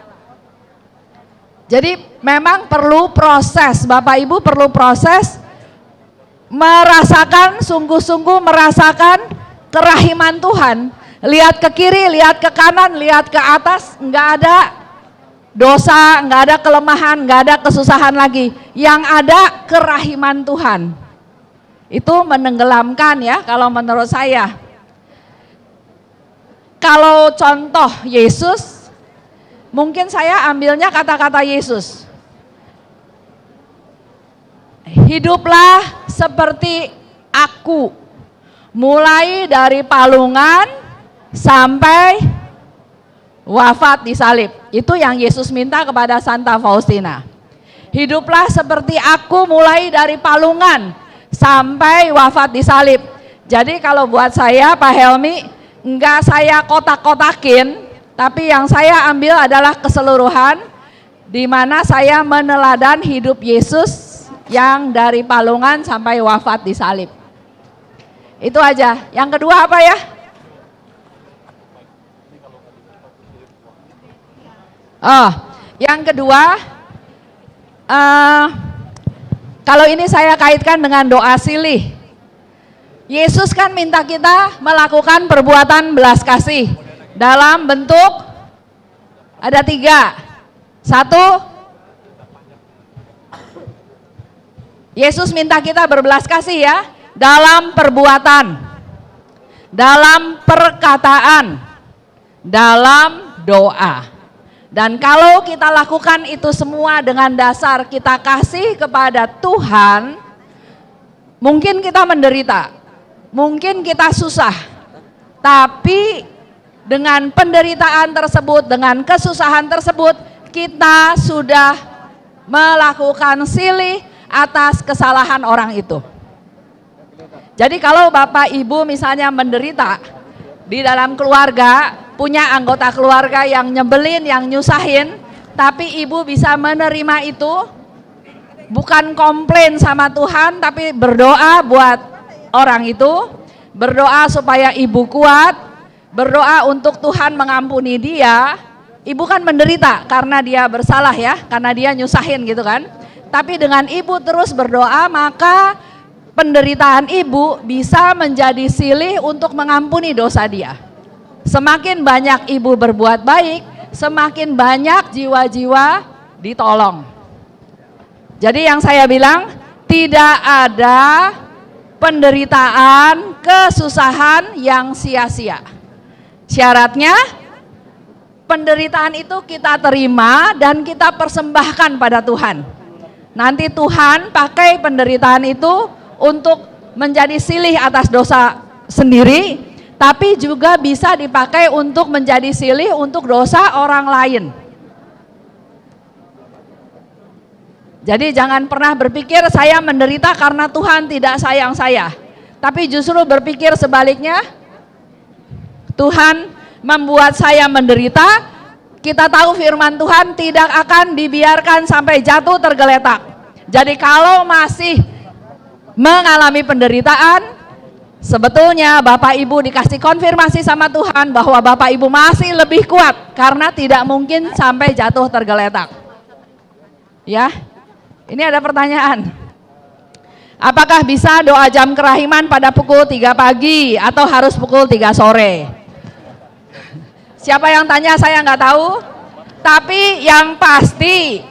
Jadi memang perlu proses, Bapak Ibu perlu proses, merasakan, sungguh-sungguh merasakan kerahiman Tuhan. Lihat ke kiri, lihat ke kanan, lihat ke atas, enggak ada dosa, enggak ada kelemahan, enggak ada kesusahan lagi. Yang ada kerahiman Tuhan. Itu menenggelamkan ya kalau menurut saya. Kalau contoh Yesus, mungkin saya ambilnya kata-kata Yesus. Hiduplah seperti aku, mulai dari palungan sampai wafat di salib. Itu yang Yesus minta kepada Santa Faustina. Hiduplah seperti aku mulai dari palungan sampai wafat di salib. Jadi kalau buat saya, Pak Helmi, enggak saya kotak-kotakin, tapi yang saya ambil adalah keseluruhan, di mana saya meneladan hidup Yesus yang dari palungan sampai wafat di salib. Itu aja. Yang kedua apa ya? Yang kedua, kalau ini saya kaitkan dengan doa silih. Yesus kan minta kita melakukan perbuatan belas kasih dalam bentuk ada 3. 1, Yesus minta kita berbelas kasih ya, dalam perbuatan, dalam perkataan, dalam doa. Dan kalau kita lakukan itu semua dengan dasar kita kasih kepada Tuhan, mungkin kita menderita, mungkin kita susah, tapi dengan penderitaan tersebut, dengan kesusahan tersebut, kita sudah melakukan silih atas kesalahan orang itu. Jadi kalau Bapak Ibu misalnya menderita di dalam keluarga, punya anggota keluarga yang nyebelin, yang nyusahin, tapi Ibu bisa menerima itu, bukan komplain sama Tuhan, tapi berdoa buat orang itu, berdoa supaya Ibu kuat, berdoa untuk Tuhan mengampuni dia. Ibu kan menderita karena dia bersalah ya, karena dia nyusahin gitu kan. Tapi dengan Ibu terus berdoa, maka penderitaan Ibu bisa menjadi silih untuk mengampuni dosa dia. Semakin banyak Ibu berbuat baik, semakin banyak jiwa-jiwa ditolong. Jadi yang saya bilang, tidak ada penderitaan, kesusahan yang sia-sia. Syaratnya, penderitaan itu kita terima dan kita persembahkan pada Tuhan. Nanti Tuhan pakai penderitaan itu untuk menjadi silih atas dosa sendiri, tapi juga bisa dipakai untuk menjadi silih untuk dosa orang lain. Jadi jangan pernah berpikir saya menderita karena Tuhan tidak sayang saya. Tapi justru berpikir sebaliknya, Tuhan membuat saya menderita. Kita tahu firman Tuhan tidak akan dibiarkan sampai jatuh tergeletak. Jadi kalau masih mengalami penderitaan, Sebetulnya Bapak Ibu dikasih konfirmasi sama Tuhan bahwa Bapak Ibu masih lebih kuat karena tidak mungkin sampai jatuh tergeletak. Ya, ini ada pertanyaan. Apakah bisa doa jam kerahiman pada pukul 3 pagi atau harus pukul 3 sore? Siapa yang tanya saya nggak tahu. Tapi yang pasti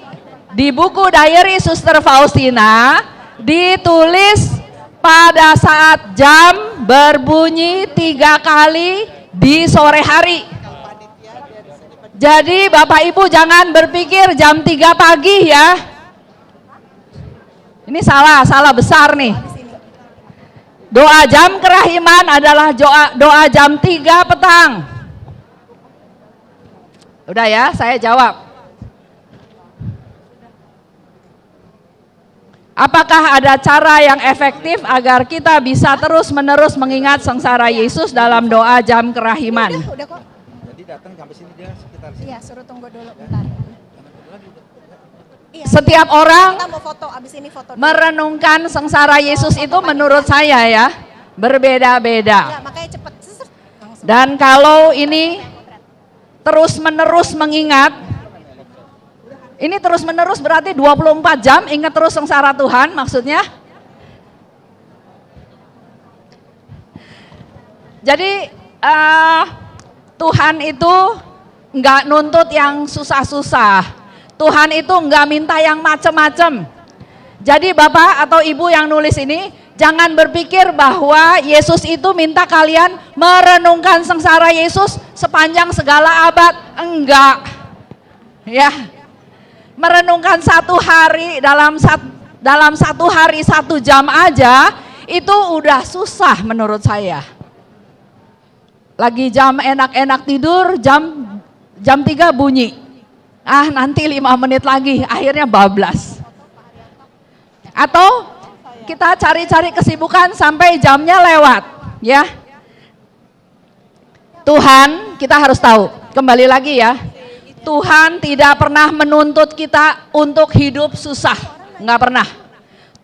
di buku diary Suster Faustina ditulis pada saat jam berbunyi 3 kali di sore hari. Jadi Bapak Ibu jangan berpikir jam 3 pagi ya. Ini salah besar nih. Doa jam kerahiman adalah doa jam 3 petang. Udah ya, saya jawab. Apakah ada cara yang efektif agar kita bisa terus-menerus mengingat sengsara Yesus dalam doa jam kerahiman? Udah kok. Jadi datang sampai sini dia sekitar sini. Iya, suruh tunggu dulu bentar. Iya, Setiap orang kita mau foto, abis ini foto dulu. merenungkan sengsara Yesus itu menurut saya ya berbeda-beda. Ya, makanya cepet. Langsung. Dan kalau ini terus-menerus mengingat, ini terus-menerus berarti 24 jam ingat terus sengsara Tuhan maksudnya. Jadi Tuhan itu nggak nuntut yang susah-susah. Tuhan itu nggak minta yang macem-macem. Jadi Bapak atau Ibu yang nulis ini jangan berpikir bahwa Yesus itu minta kalian merenungkan sengsara Yesus sepanjang segala abad. Enggak. Ya. Merenungkan 1 hari dalam 1 hari 1 jam aja itu udah susah menurut saya. Lagi jam enak-enak tidur, jam 3 bunyi. Nanti 5 menit lagi, akhirnya bablas. Atau kita cari-cari kesibukan sampai jamnya lewat, ya. Tuhan, kita harus tahu, kembali lagi ya. Tuhan tidak pernah menuntut kita untuk hidup susah, nggak pernah.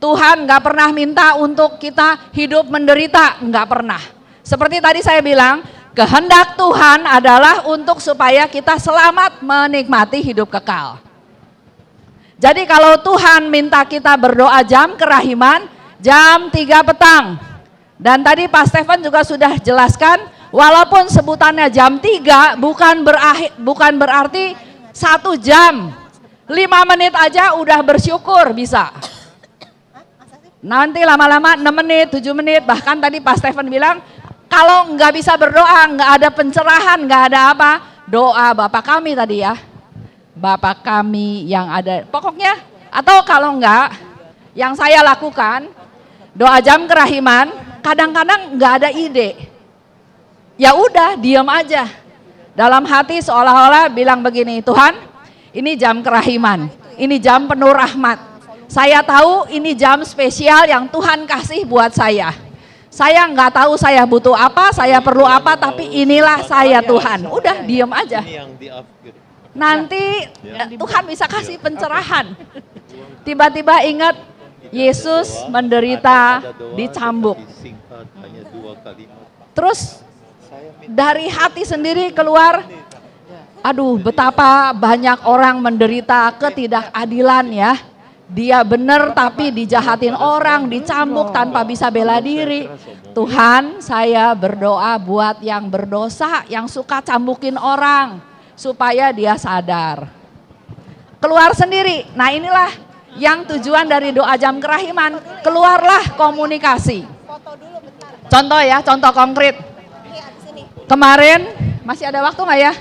Tuhan nggak pernah minta untuk kita hidup menderita, nggak pernah. Seperti tadi saya bilang, kehendak Tuhan adalah untuk supaya kita selamat menikmati hidup kekal. Jadi kalau Tuhan minta kita berdoa jam kerahiman, jam 3 petang. Dan tadi Pak Stefan juga sudah jelaskan, walaupun sebutannya jam 3 bukan berarti 1 jam. 5 menit aja udah bersyukur bisa. Nanti lama-lama 6 menit, 7 menit, bahkan tadi Pak Stefan bilang, kalau nggak bisa berdoa, nggak ada pencerahan, nggak ada apa, doa Bapa kami tadi ya. Bapa kami yang ada, pokoknya, atau kalau enggak, yang saya lakukan, doa jam kerahiman, kadang-kadang nggak ada ide. Ya udah, diam aja. Dalam hati seolah-olah bilang begini, Tuhan, ini jam kerahiman, ini jam penuh rahmat. Saya tahu ini jam spesial yang Tuhan kasih buat saya. Saya nggak tahu saya butuh apa, saya perlu apa, tapi inilah saya Tuhan. Udah diam aja. Nanti Tuhan bisa kasih pencerahan. Tiba-tiba ingat Yesus menderita dicambuk. Terus dari hati sendiri keluar, aduh betapa banyak orang menderita ketidakadilan ya. Dia benar tapi dijahatin orang, dicambuk tanpa bisa bela diri. Tuhan, saya berdoa buat yang berdosa, yang suka cambukin orang, supaya dia sadar. Keluar sendiri. Nah inilah yang tujuan dari doa jam kerahiman. Keluarlah komunikasi. Contoh ya, contoh konkret. Kemarin, masih ada waktu nggak ya?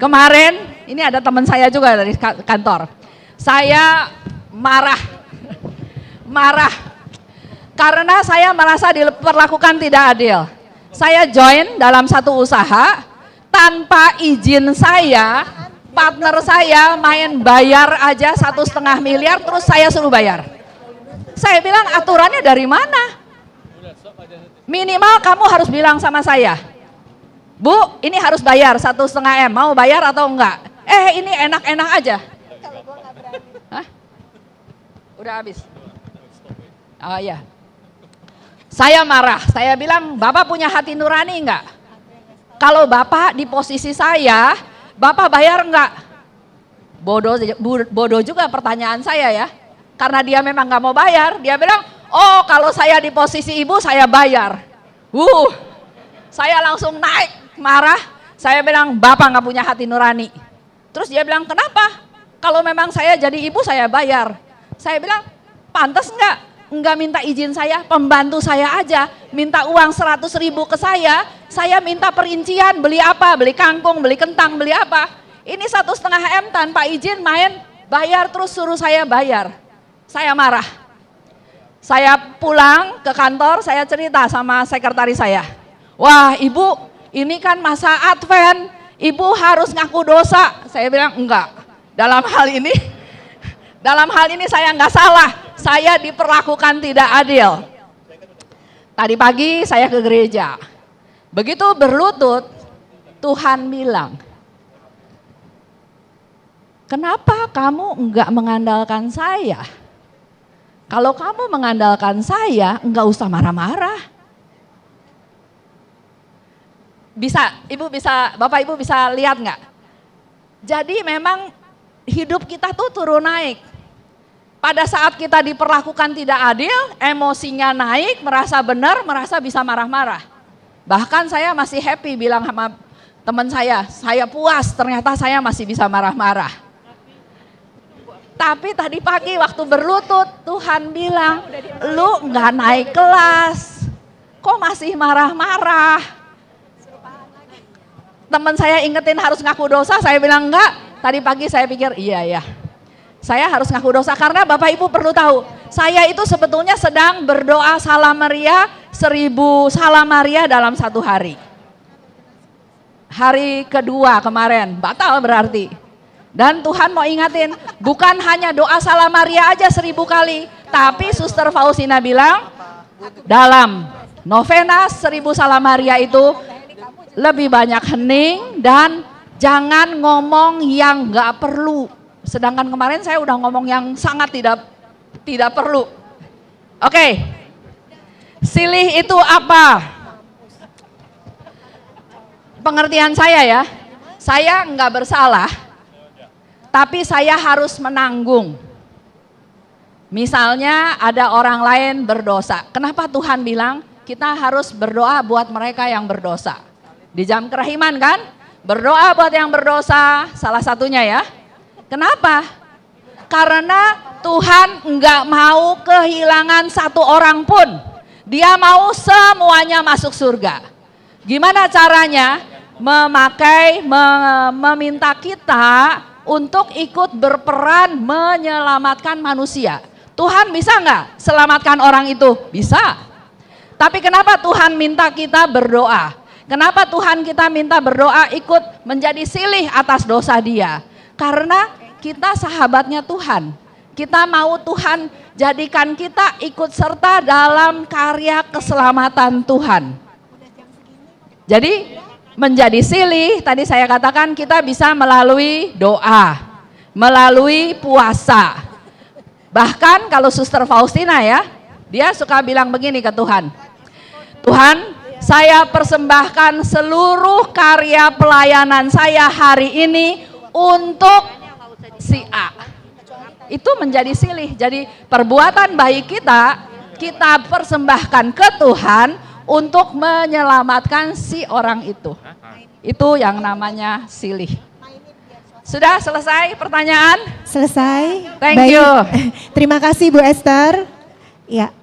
Kemarin, ini ada teman saya juga dari kantor. Saya marah karena saya merasa diperlakukan tidak adil. Saya join dalam satu usaha tanpa izin saya, partner saya main bayar aja 1,5 miliar terus saya suruh bayar. Saya bilang aturannya dari mana? Minimal kamu harus bilang sama saya, Bu ini harus bayar 1,5 M, mau bayar atau enggak? Ini enak-enak aja. Hah? Udah habis. Oh iya. Saya marah, saya bilang, Bapak punya hati nurani enggak? Kalau Bapak di posisi saya, Bapak bayar enggak? Bodoh juga pertanyaan saya ya. Karena dia memang nggak mau bayar, dia bilang, oh kalau saya di posisi ibu saya bayar. Saya langsung naik, marah. Saya bilang, Bapak nggak punya hati nurani. Terus dia bilang, kenapa? Kalau memang saya jadi ibu saya bayar. Saya bilang, pantas nggak minta izin saya, pembantu saya aja minta uang 100.000 ke saya minta perincian beli apa, beli kangkung, beli kentang, beli apa. Ini 1,5 M tanpa izin main bayar terus suruh saya bayar. Saya marah. Saya pulang ke kantor, saya cerita sama sekretaris saya. Wah ibu, ini kan masa Advent, ibu harus ngaku dosa. Saya bilang enggak, dalam hal ini saya nggak salah. Saya diperlakukan tidak adil. Tadi pagi saya ke gereja. Begitu berlutut, Tuhan bilang, kenapa kamu enggak mengandalkan saya? Kalau kamu mengandalkan saya, enggak usah marah-marah. Bapak Ibu bisa lihat enggak? Jadi memang hidup kita tuh turun naik. Pada saat kita diperlakukan tidak adil, emosinya naik, merasa benar, merasa bisa marah-marah. Bahkan saya masih happy bilang sama teman saya puas ternyata saya masih bisa marah-marah. Tapi tadi pagi waktu berlutut, Tuhan bilang, lu nggak naik kelas, kok masih marah-marah? Teman saya ingetin harus ngaku dosa, saya bilang enggak. Tadi pagi saya pikir iya. Saya harus ngaku dosa karena Bapak Ibu perlu tahu, saya itu sebetulnya sedang berdoa Salam Maria 1000 Salam Maria dalam satu hari. Hari kedua kemarin, batal berarti. Dan Tuhan mau ingatin, bukan hanya doa Salam Maria aja 1000 kali, tapi Suster Faustina bilang dalam novena 1000 Salam Maria itu lebih banyak hening dan jangan ngomong yang nggak perlu. Sedangkan kemarin saya udah ngomong yang sangat tidak perlu. Oke. Silih itu apa? Pengertian saya ya. Saya nggak bersalah, tapi saya harus menanggung. Misalnya ada orang lain berdosa. Kenapa Tuhan bilang kita harus berdoa buat mereka yang berdosa? Di jam kerahiman kan? Berdoa buat yang berdosa, salah satunya ya. Kenapa? Karena Tuhan enggak mau kehilangan satu orang pun. Dia mau semuanya masuk surga. Gimana caranya? Meminta kita untuk ikut berperan menyelamatkan manusia. Tuhan bisa enggak selamatkan orang itu? Bisa. Tapi kenapa Tuhan minta kita berdoa? Kenapa Tuhan kita minta berdoa ikut menjadi silih atas dosa dia? Karena kita sahabatnya Tuhan. Kita mau Tuhan jadikan kita ikut serta dalam karya keselamatan Tuhan. Jadi menjadi silih, tadi saya katakan kita bisa melalui doa, melalui puasa. Bahkan kalau Suster Faustina ya, dia suka bilang begini ke Tuhan. Tuhan, saya persembahkan seluruh karya pelayanan saya hari ini untuk si A. Itu menjadi silih. Jadi perbuatan baik kita persembahkan ke Tuhan untuk menyelamatkan si orang itu. Itu yang namanya silih. Sudah selesai pertanyaan? Selesai. Thank you. Terima kasih Bu Esther. Ya.